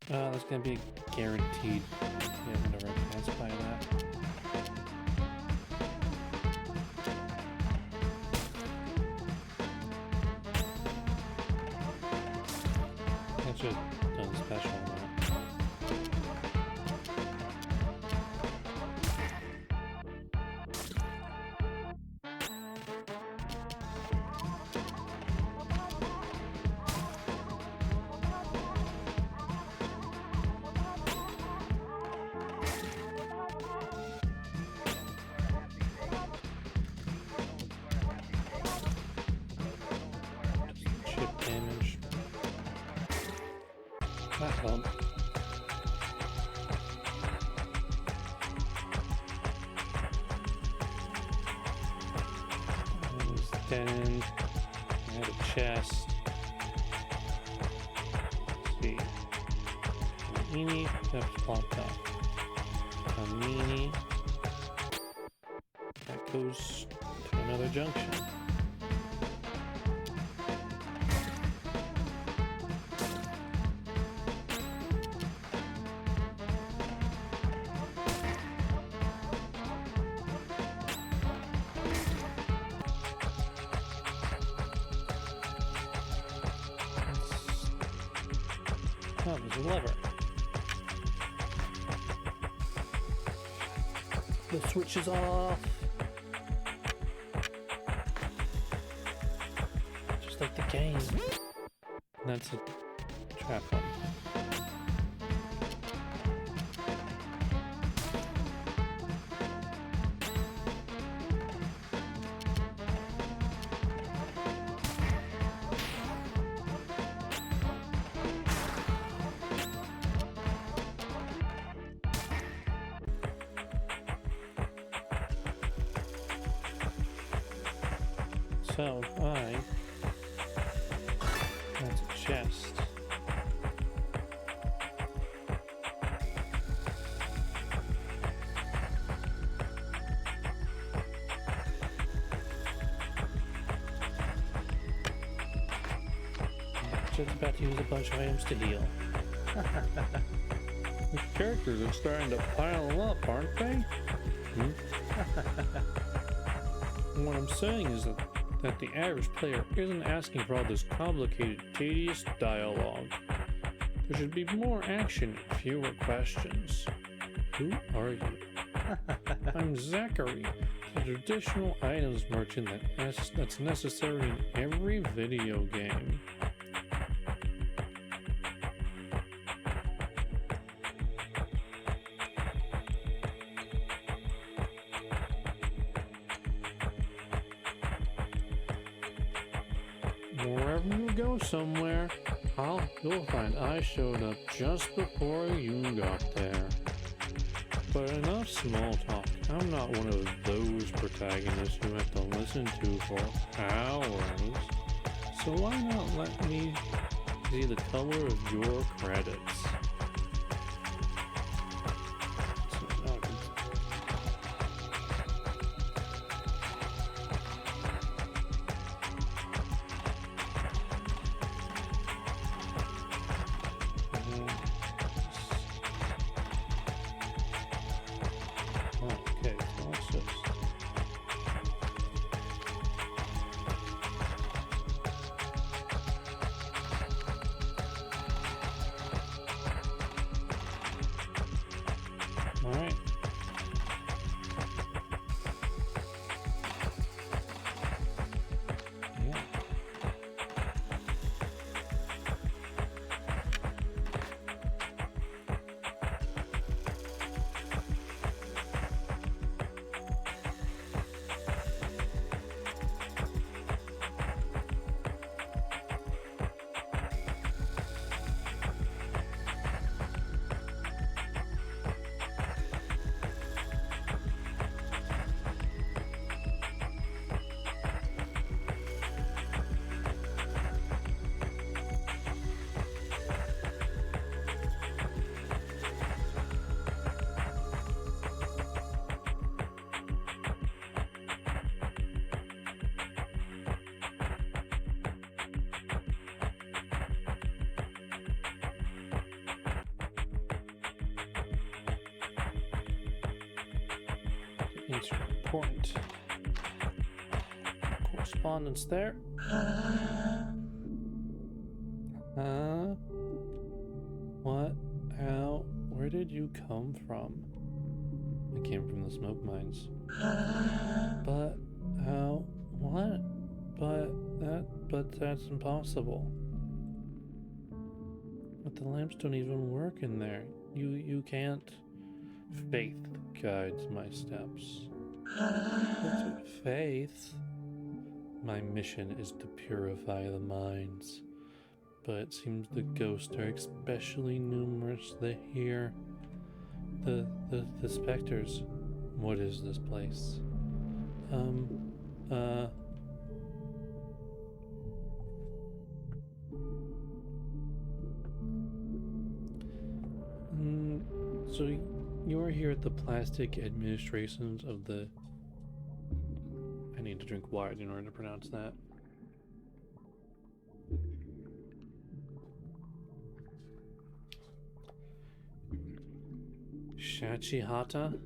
A: Oh, that's gonna be guaranteed. Yeah, whenever I pass by that. That should have done special on that. Chip damage. That helped. Dead end. I had a chest. Let's see. Panini, that's blocked up. Panini. That goes to another junction. Oh, there's a lever. The switch is off. Just like the game. And that's a trap one. So that's a chest. Just about to use a bunch of items to heal. The characters are starting to pile up, aren't they? What I'm saying is that the average player isn't asking for all this complicated, tedious dialogue. There should be more action and fewer questions. Who are you? I'm Zachary, the traditional items merchant that's necessary in every video game. Wherever you go somewhere, you'll find I showed up just before you got there. But enough small talk. I'm not one of those protagonists you have to listen to for hours. So why not let me see the color of your credits? Alright. Yeah. It's important. Correspondence there. What? How? Where did you come from? I came from the smoke mines. But how? What? But that's impossible. But the lamps don't even work in there. You can't. Faith guides my steps. Faith? My mission is to purify the mines. But it seems the ghosts are especially numerous here. The specters. What is this place? So you're here at the plastic administrations of the... I need to drink water in order to pronounce that. Shachihata?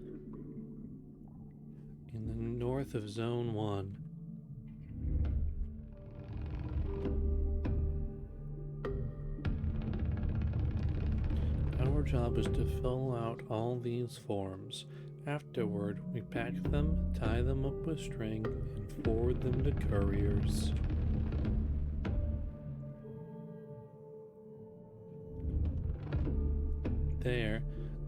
A: In the north of Zone 1. Our job is to fill out all these forms. Afterward, we pack them, tie them up with string, and forward them to couriers. There,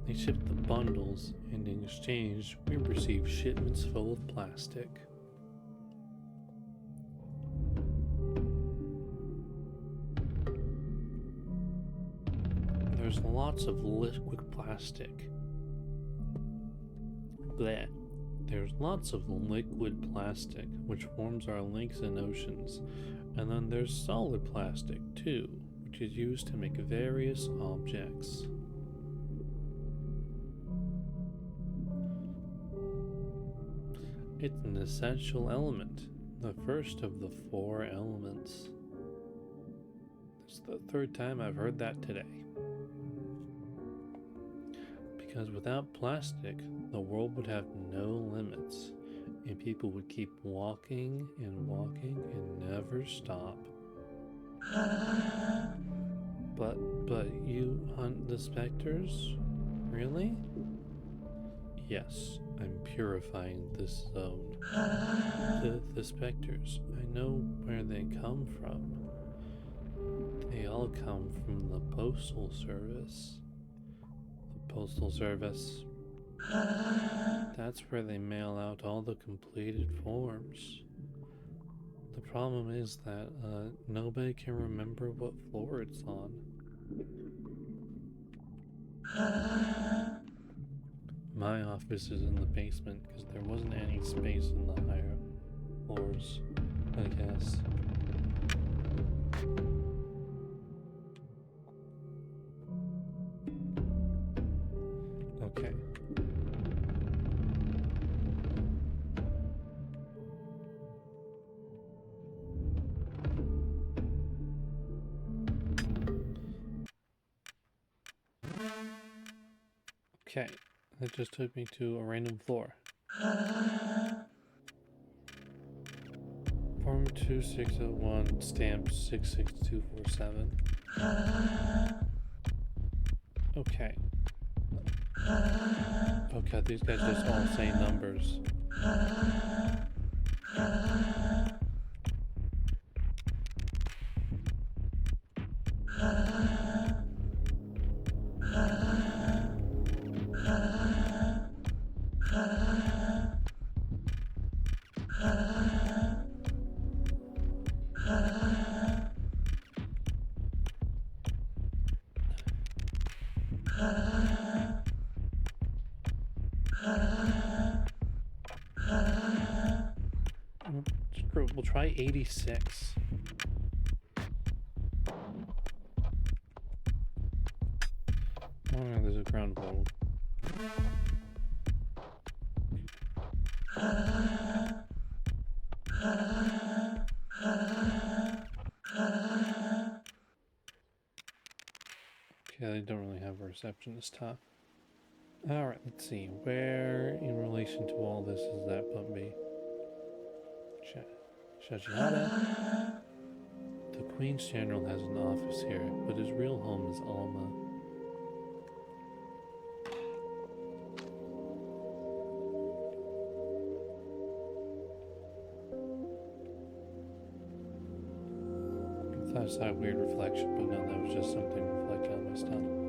A: they ship the bundles, and in exchange, we receive shipments full of plastic. There's lots of liquid plastic. Bleh. There's lots of liquid plastic, which forms our lakes and oceans, and then there's solid plastic too, which is used to make various objects. It's an essential element, the first of the 4 elements. It's the 3rd time I've heard that today. Because without plastic, the world would have no limits, and people would keep walking and never stop. But you hunt the specters? Really? Yes, I'm purifying this zone. The specters, I know where they come from. They all come from the Postal Service. The Postal Service. That's where they mail out all the completed forms. The problem is that nobody can remember what floor it's on. My office is in the basement because there wasn't any space in the higher floors, I guess. Okay. Okay, that just took me to a random floor. Form 2601, stamp 66247. Okay. Oh god, these guys just all say numbers. Screw it, we'll try 86. Oh no, there's a ground floor. Okay, they don't really have a receptionist, huh? Alright, let's see. Where in relation to all this is that put me? Shajihada. The Queen's General has an office here, but his real home is Alma. I thought I saw a weird reflection, but no, that was just something reflected on my stomach.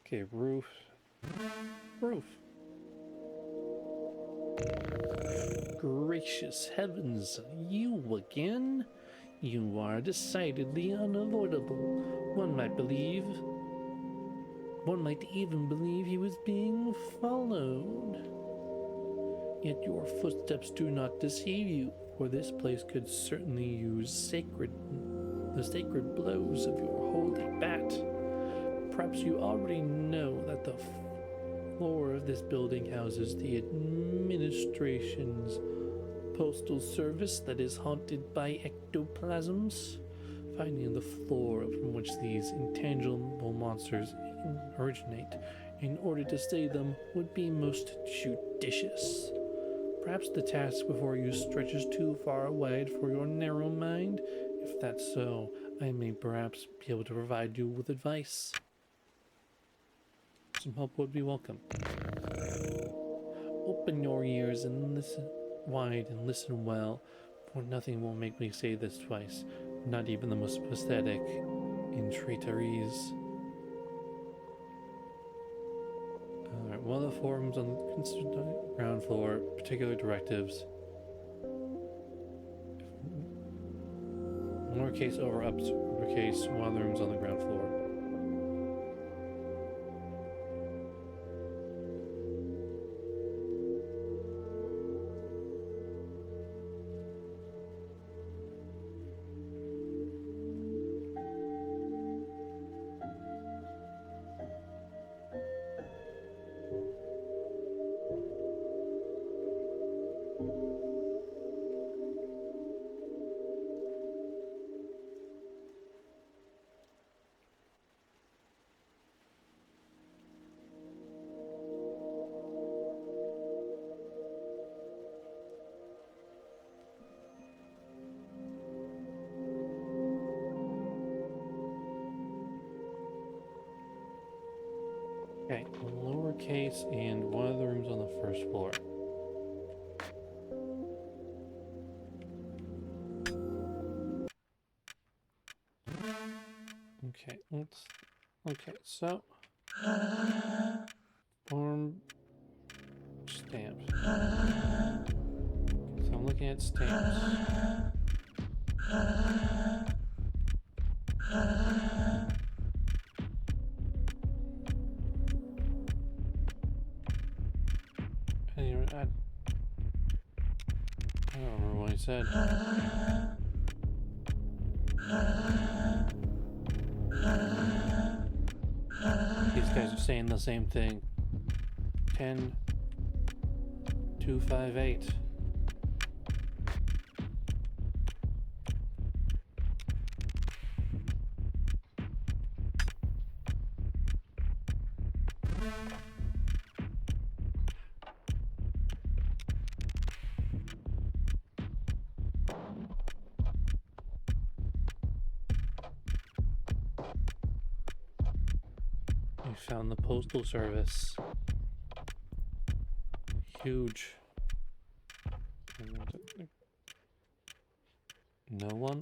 A: Okay, roof. Roof. Gracious heavens, you again? You are decidedly unavoidable. One might even believe he was being followed. Yet your footsteps do not deceive you, for this place could certainly use the sacred blows of your holy bat. Perhaps you already know that the floor of this building houses the administration's postal service that is haunted by ectoplasms. Finding the floor from which these intangible monsters originate in order to study them would be most judicious. Perhaps the task before you stretches too far wide for your narrow mind. If that's so, I may perhaps be able to provide you with advice. Some help would be welcome. Open your ears and listen wide and listen well, for nothing will make me say this twice, not even the most pathetic entreaties. Alright, one of the forums on the ground floor, particular directives. lowercase over uppercase. One of the rooms on the ground floor. Okay, lowercase and one of the rooms on the first floor. Okay, so form stamp. So I'm looking at stamps. I don't remember what he said. These guys are saying the same thing. 10, 258. We found the postal service. Huge. No one?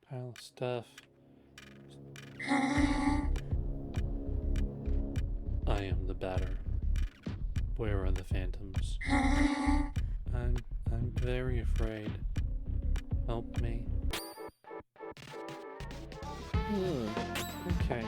A: Pile of stuff. I am the batter. Where are the phantoms? I'm very afraid. Help me. Okay.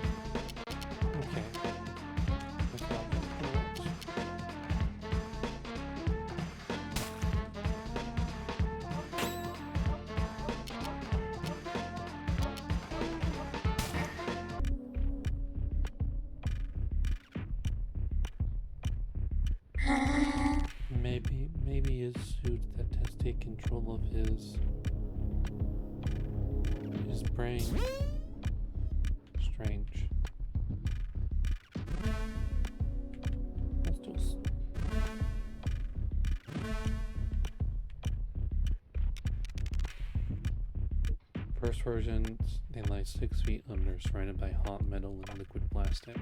A: Maybe his suit that has taken control of his brain. Strange. First version, they lie 6 feet under, surrounded by hot metal and liquid plastic.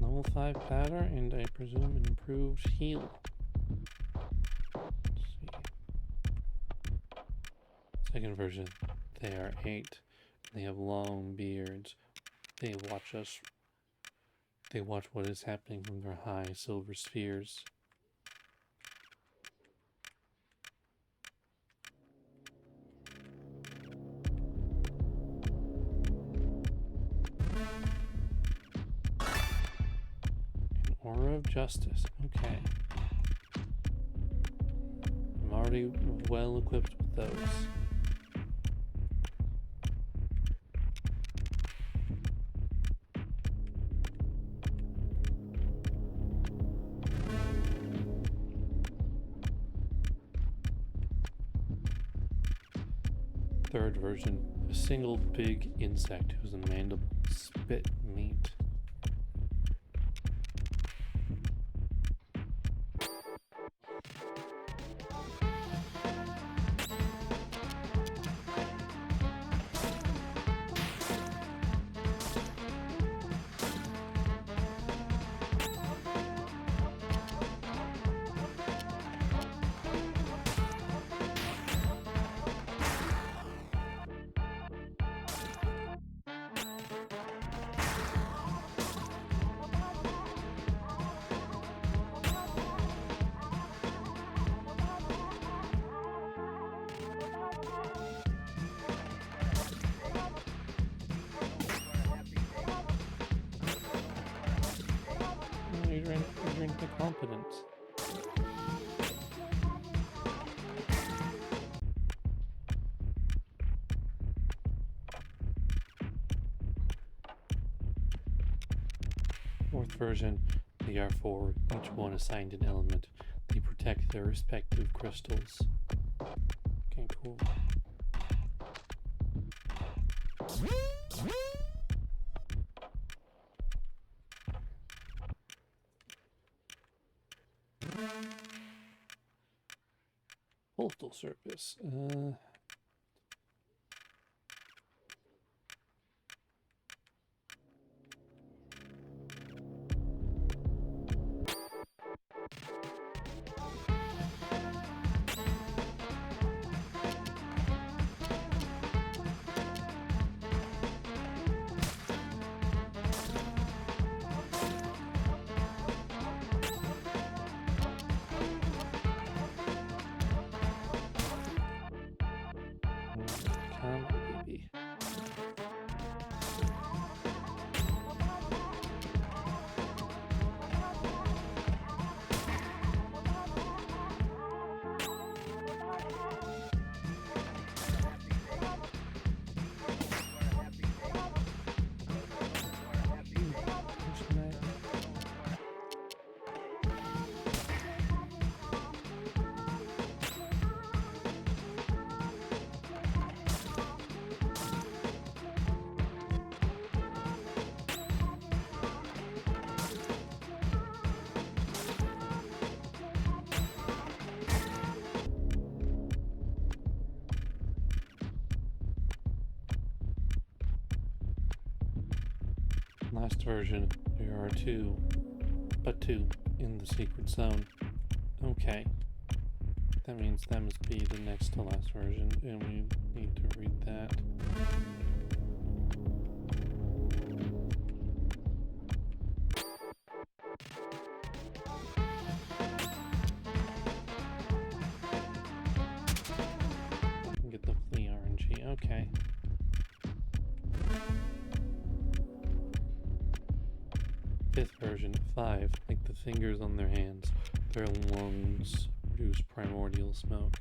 A: Level 5 batter and I presume an improved heal. Let's see. Second version, they are 8. They have long beards. They watch what is happening from their high silver spheres. Aura of Justice. Okay. I'm already well equipped with those. Third version A single big insect whose mandible spit meat. You're into competence. Fourth version, they are for each one assigned an element. They protect their respective crystals. Okay, cool. Postal Service. Come on, baby. Last version, there are two in the secret zone. Okay. That means that must be the next to last version, and we need to read that. Get the flea RNG, okay. Fifth version, 5, like the fingers on their hands. Their lungs produce primordial smoke.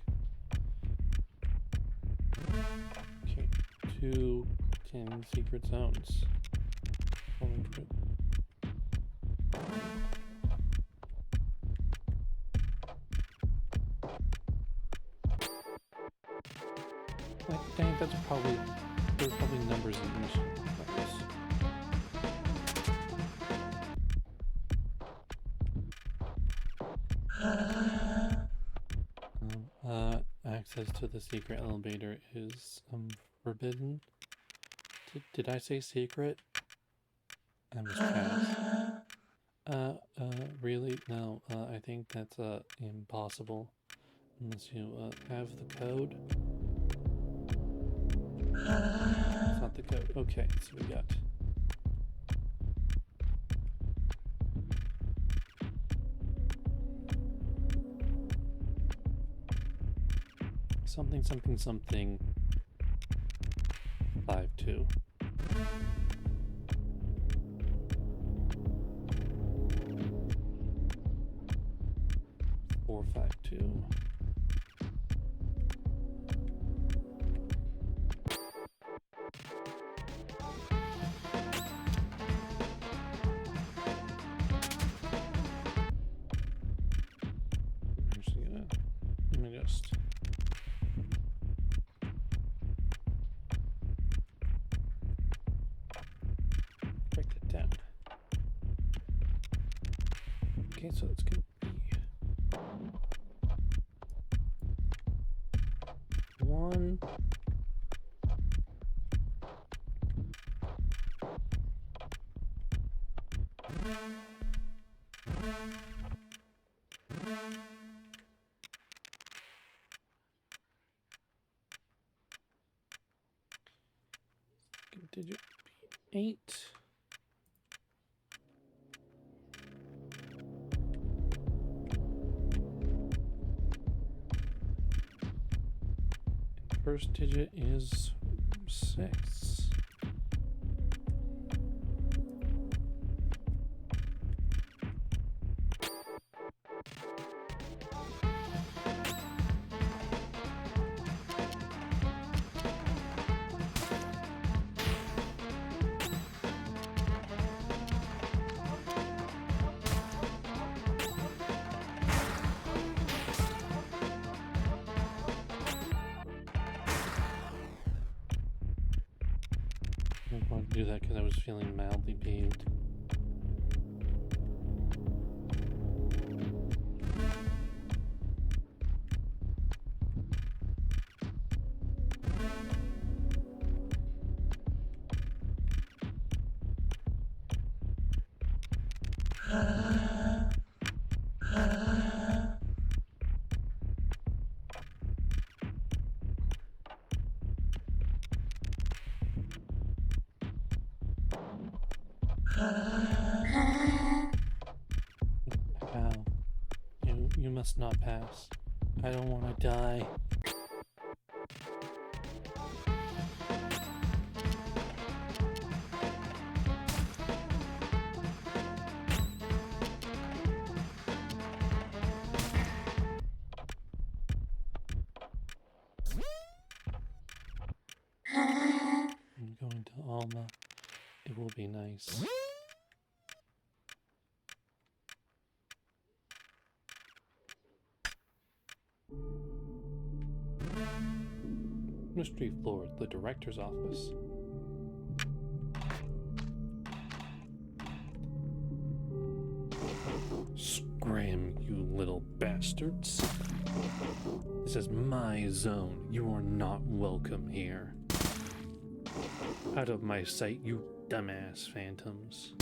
A: Okay, 2 10 secret zones. Dang, there are probably numbers in the mission. Access to the secret elevator is forbidden. Did I say secret? I must pass. Really? No, I think that's impossible. Unless you have the code. It's not the code. Okay, so we got something 5-2. Four 5-2. Okay, so it's gonna be 1. Second digit be 8. First digit is 6. I wanted to do that because I was feeling mildly peeved. Wow. You must not pass. I don't want to die. I'm going to Alma. It will be nice. Mystery floor, the director's office. Scram, you little bastards. This is my zone. You are not welcome here. Out of my sight, you dumbass phantoms.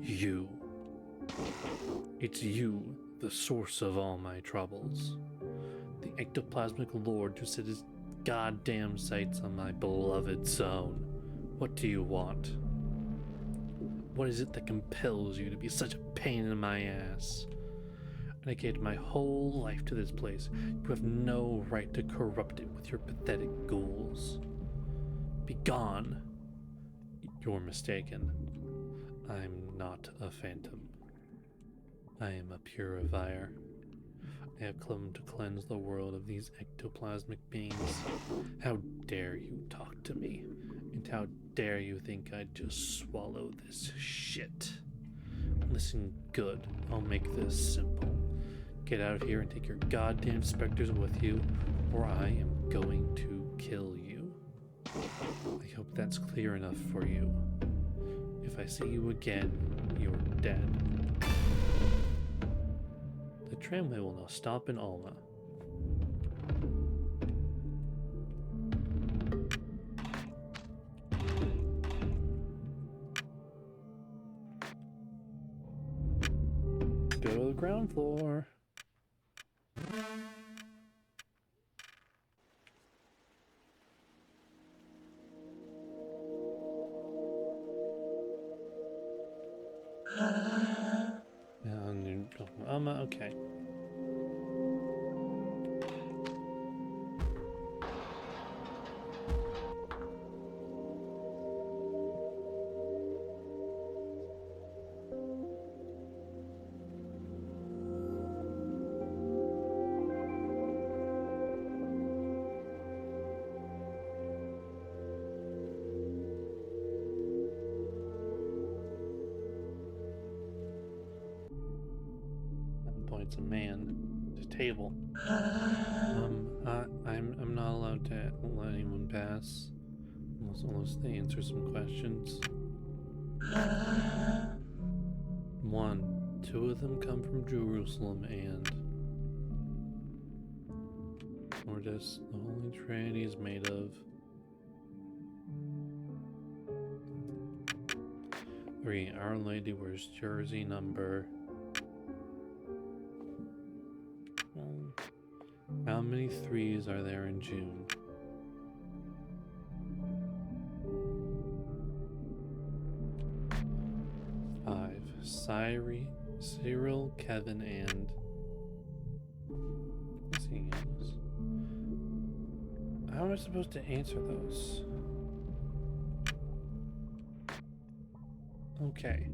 A: You. It's you, the source of all my troubles. The ectoplasmic lord who set his goddamn sights on my beloved zone. What do you want? What is it that compels you to be such a pain in my ass? I dedicated my whole life to this place. You have no right to corrupt it with your pathetic ghouls. Begone. You're mistaken. I'm not a phantom. I am a purifier. I have come to cleanse the world of these ectoplasmic beings. How dare you talk to me? And how dare you think I'd just swallow this shit? Listen good, I'll make this simple. Get out of here and take your goddamn specters with you, or I am going to kill you. I hope that's clear enough for you. If I see you again, you're dead. The tramway will now stop in Alma. Go to the ground floor. Okay. It's a man. It's a table. I'm not allowed to let anyone pass. Unless they answer some questions. 1. 2 of them come from Jerusalem, and or does the Holy Trinity is made of? 3. Our Lady wears jersey number. How many 3s are there in June? 5. Cyril, Kevin, and how am I supposed to answer those? Okay.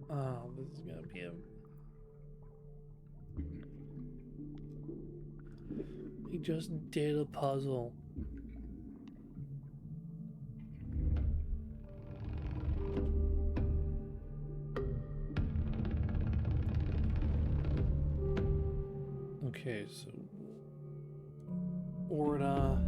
A: Oh, this is gonna be a... We just did a puzzle. Okay, so Orda.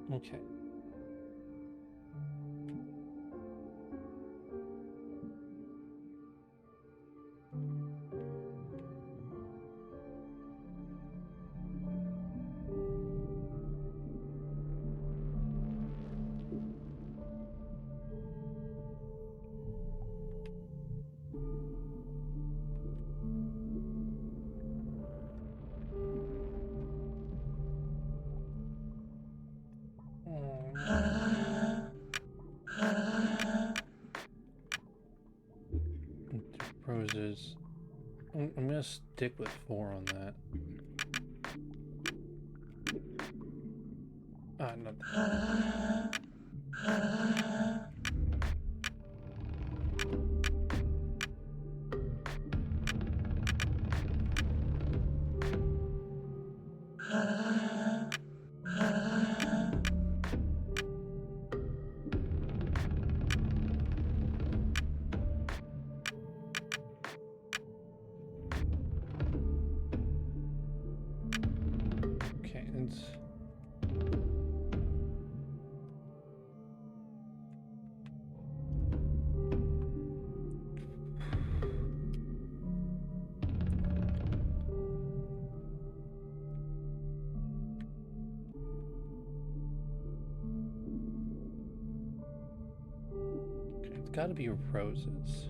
A: Okay. Roses. I'm gonna stick with 4 on that. Not that. Gotta be roses.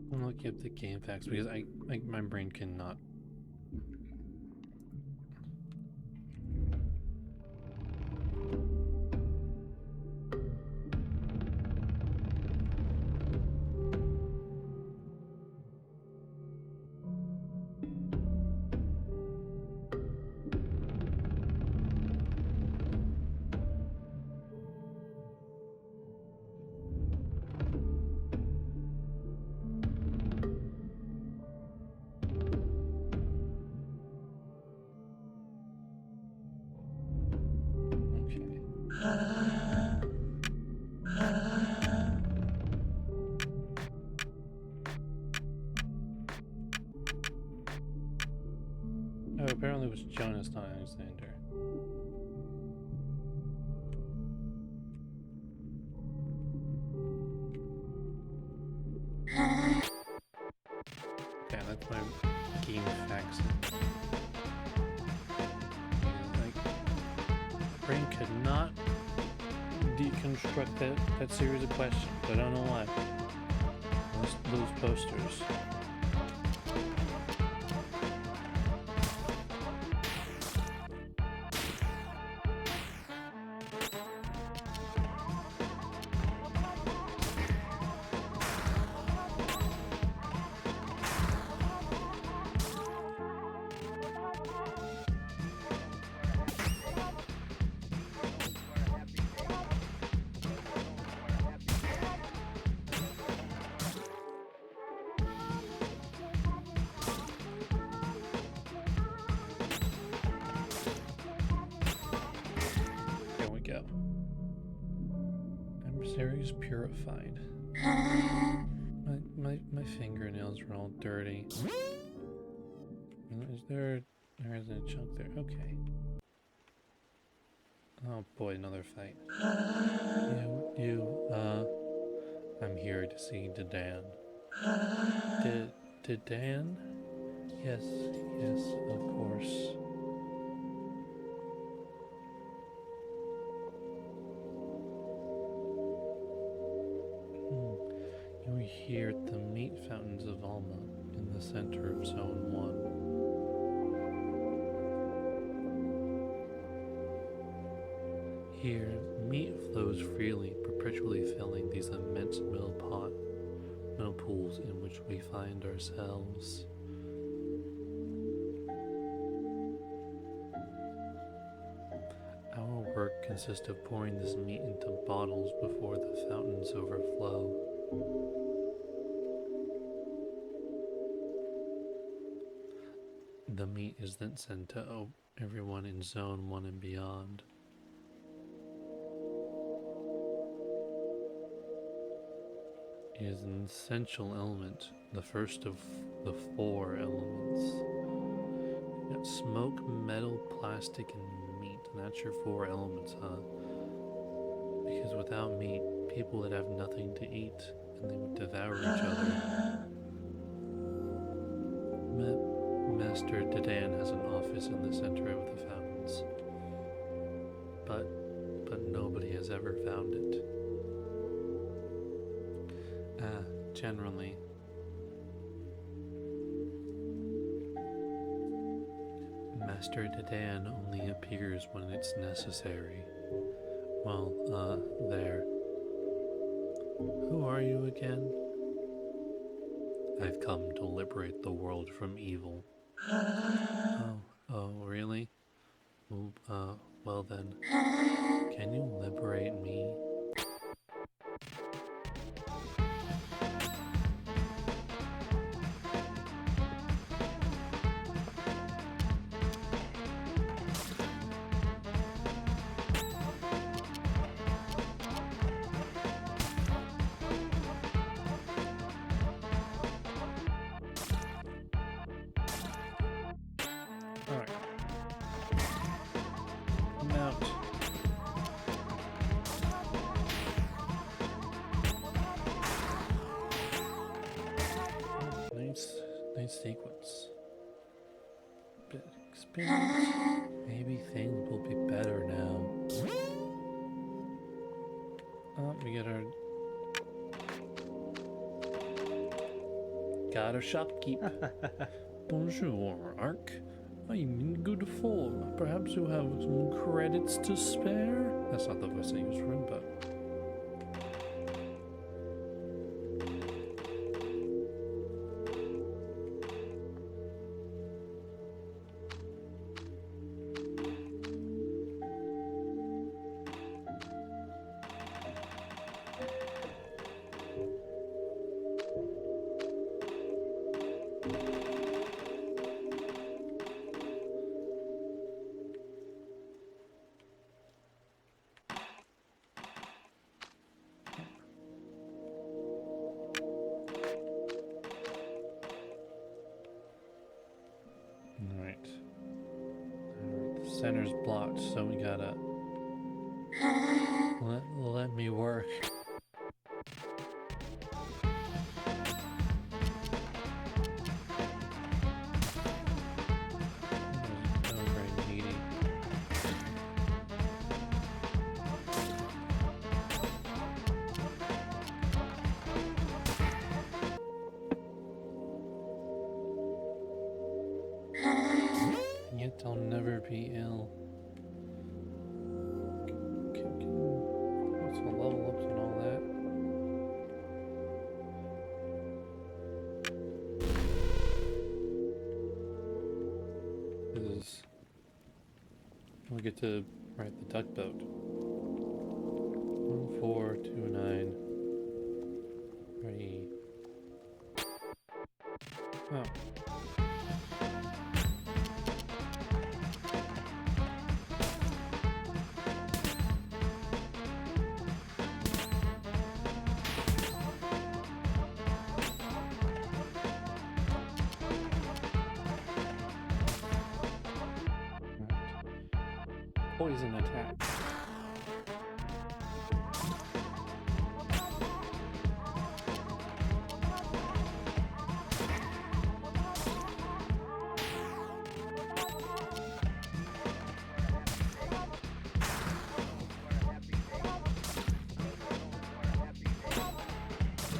A: I'm looking up the game facts because my brain cannot. Oh, apparently it was Jonas, not Alexander. Okay, that's my game facts. Like, my brain could not deconstruct that series of questions. I don't know why. Those posters. There we go. Adversaries purified. My fingernails are all dirty. There isn't a chunk there. Okay. Oh boy, another fight. I'm here to see Dedan. Dedan? Yes, of course. You're here at the meat fountains of Alma, in the center of Zone 1. Here, meat flows freely, perpetually filling these immense middle pools in which we find ourselves. Our work consists of pouring this meat into bottles before the fountains overflow. The meat is then sent to everyone in Zone 1 and beyond. It is an essential element, the first of the 4 elements. You got smoke, metal, plastic, and meat. And that's your 4 elements, huh? Because without meat, people would have nothing to eat, and they would devour each other. Master Dedan has an office in the center of the fountains, but nobody has ever found it. Generally, Master Dedan only appears when it's necessary. Well, there. Who are you again? I've come to liberate the world from evil. Oh, really? Well then, can you liberate me? Alright. Mount. Nice sequence. Bit experience. Maybe things will be better now. We get our... Got our shopkeep. Bonjour, Ark. I'm in good form. Perhaps you have some credits to spare? That's not the voice I used for him, but... Alright. center's blocked, so we gotta let me work. That was very needy. Yet I'll never be ill. What's the level ups and all that? This is. We get to ride the duck boat. 1429. Ready. Oh. Poison attack.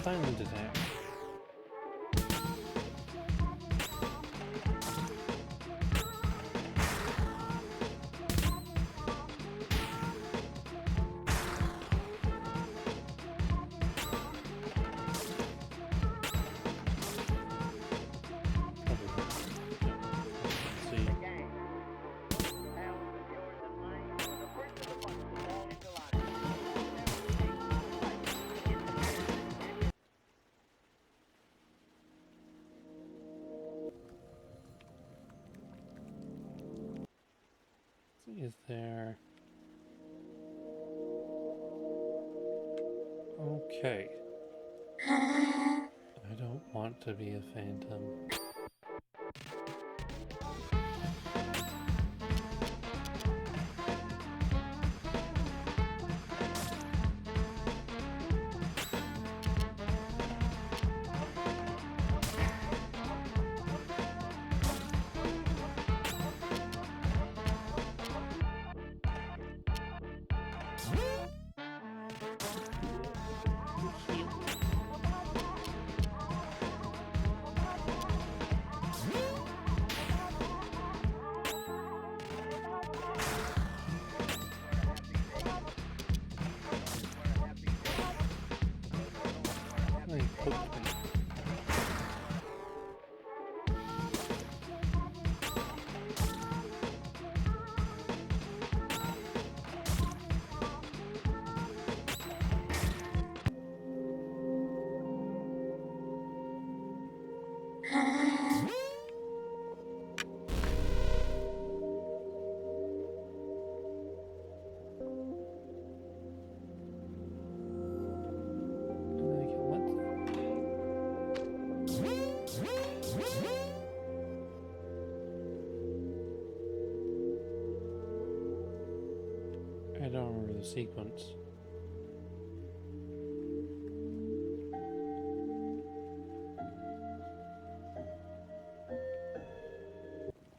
A: Silent attack. Is there... Okay. I don't want to be a phantom. They poked me. I don't remember the sequence.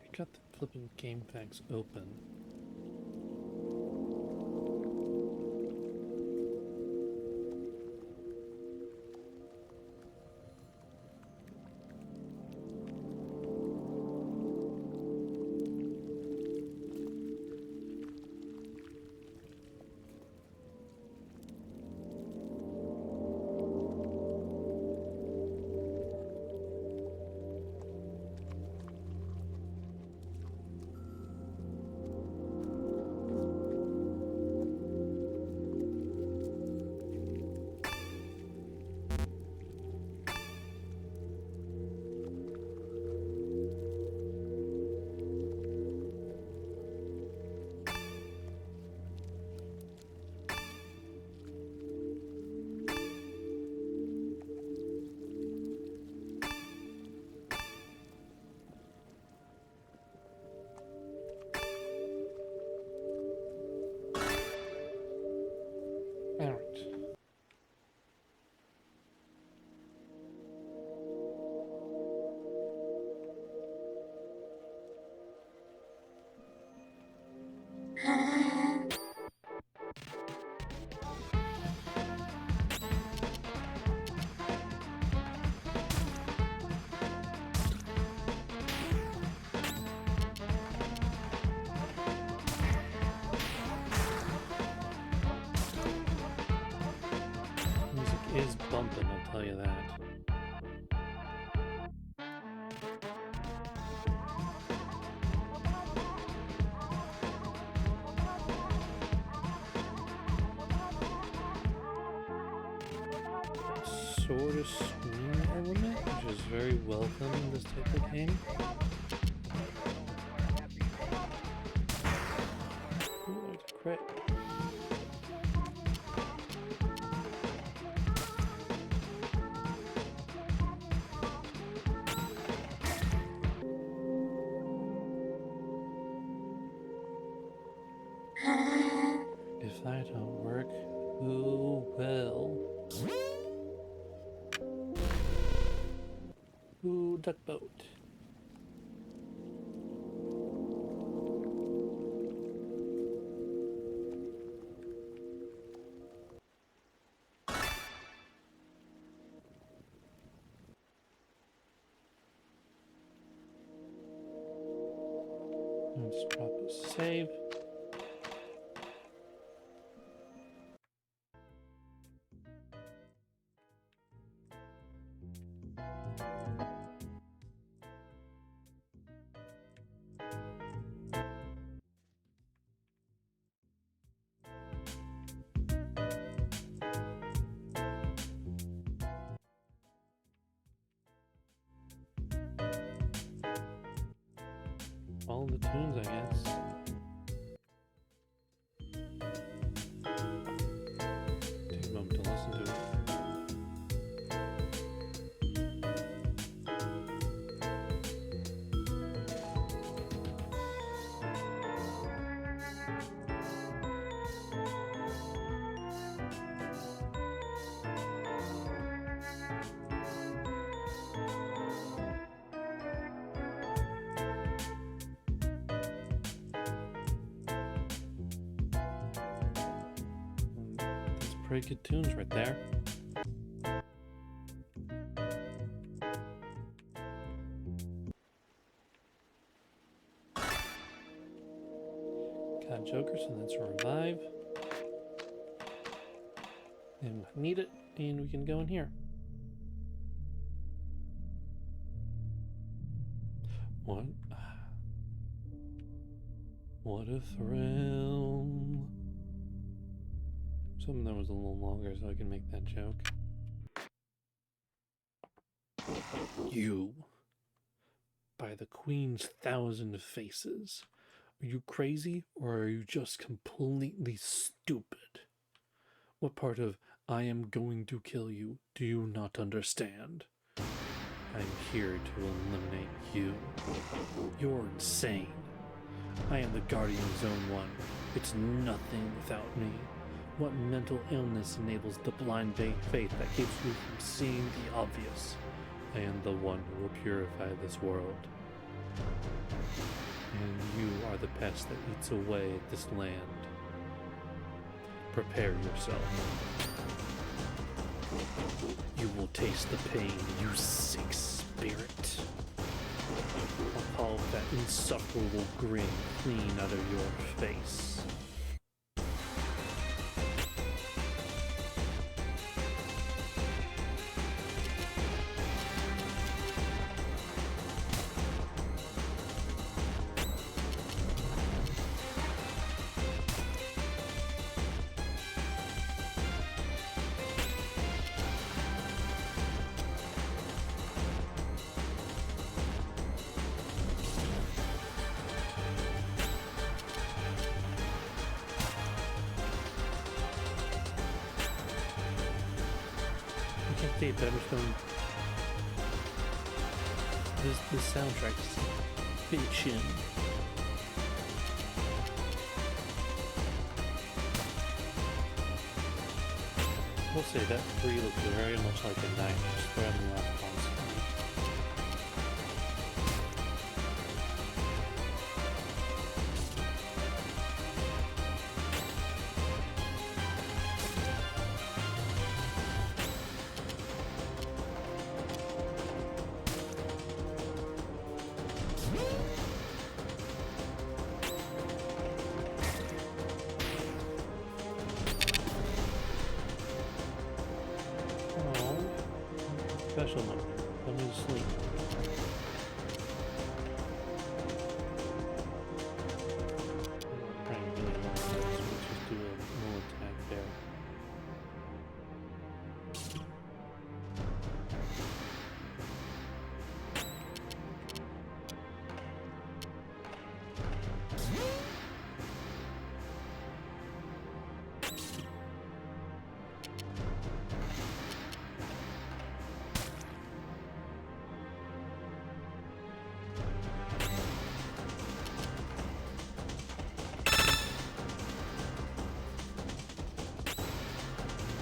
A: I got the flipping game facts open. is bumping, I'll tell you that. Sort of swing element, which is very welcome in this type of game. Ooh, there's a crit. If I don't work, who will? Ooh, duck boat. Let's drop a save. All the tunes, I guess. Take a moment to listen to it. Pretty good tunes right there. Got Joker, so that's a revive. And need it, and we can go in here. What? What a thrill. Something that was a little longer so I can make that joke. You, by the Queen's 1,000 faces, are you crazy or are you just completely stupid? What part of I am going to kill you do you not understand? I'm here to eliminate you. You're insane. I am the Guardian Zone 1. It's nothing without me. What mental illness enables the blind faith that keeps you from seeing the obvious? I am the one who will purify this world. And you are the pest that eats away at this land. Prepare yourself. You will taste the pain, you sick spirit. I'll call that insufferable grin clean out of your face. Dave Betterstone. This soundtrack's bitchin'. We'll say that 3 looks very much like a 9, just right on the last console. special mode. Put me to sleep. Praying really long, so we'll just do a little attack there.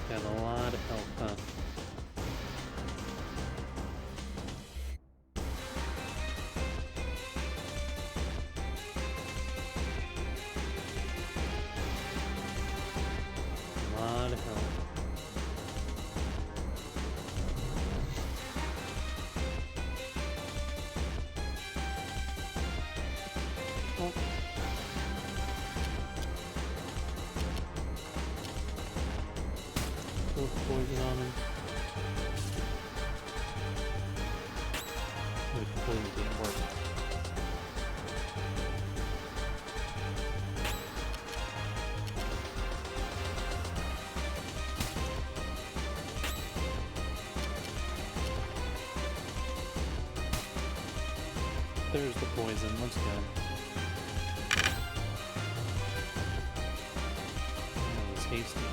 A: Got a lot of health, huh? A lot of health. Oh. Poison on him. The poison didn't work. There's the poison. Let's go. That was hasty.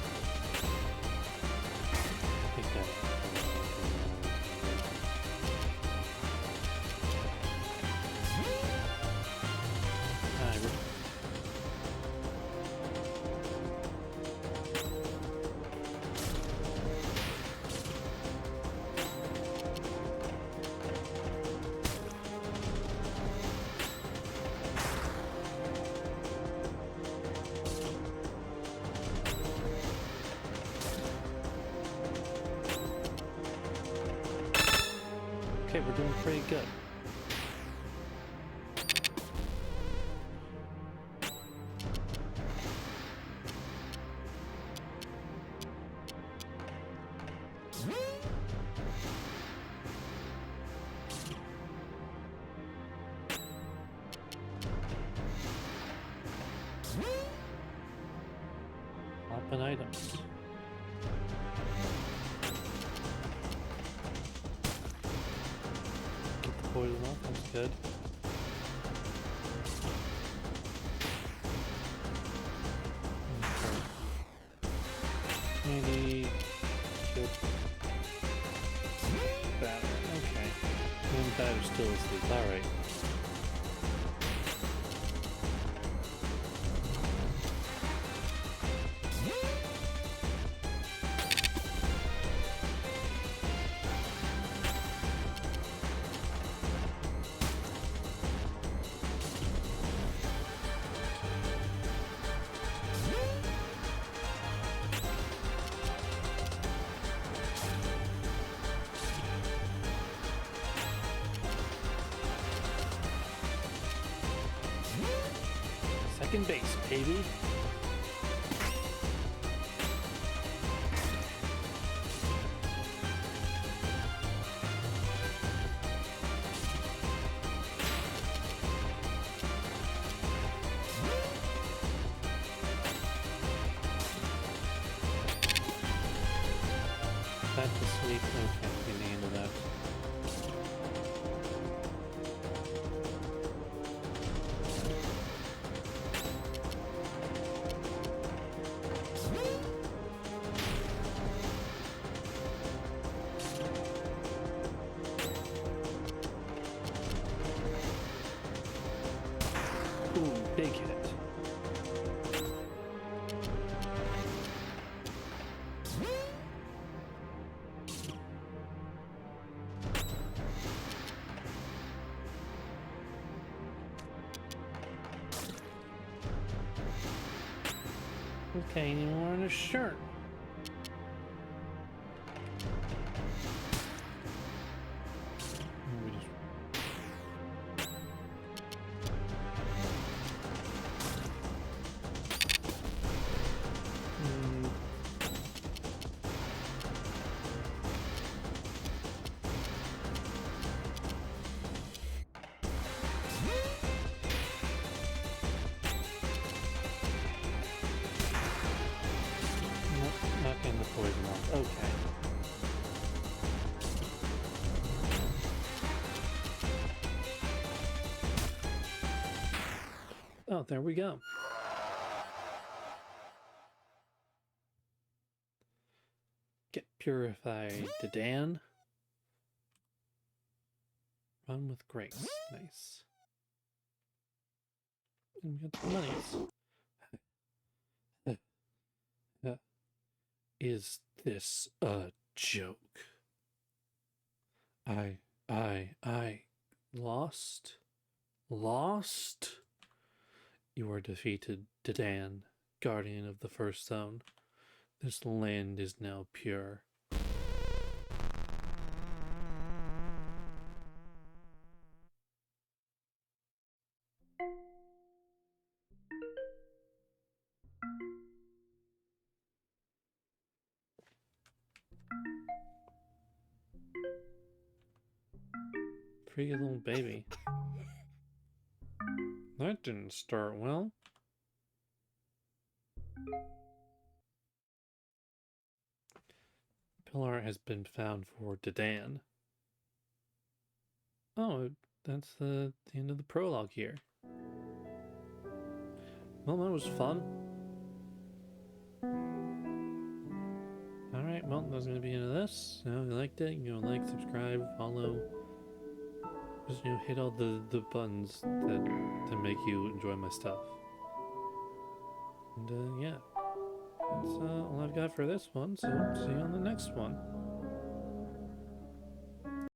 A: Okay, we're doing pretty good. Open items. Poison off, that's good. Okay. Maybe should batter. Okay. And batter's still asleep. Alright. Second base, baby. Back to sleep. Okay, we can handle that. Ooh, big hit. Okay, and you're wearing a shirt. We just... Oh, there we go. Get purified to Dan. Run with grace. Nice. And we got some monies. Is this a joke? I lost? Lost? You are defeated, Dedan, guardian of the first zone. This land is now pure. Pretty little baby. That didn't start well. Pillar has been found for Dedan. Oh, that's the end of the prologue here. Well, that was fun. Alright, well, that's going to be into this. If you liked it, like, subscribe, follow. Just, hit all the buttons that make you enjoy my stuff. And, yeah. That's all I've got for this one, so see you on the next one.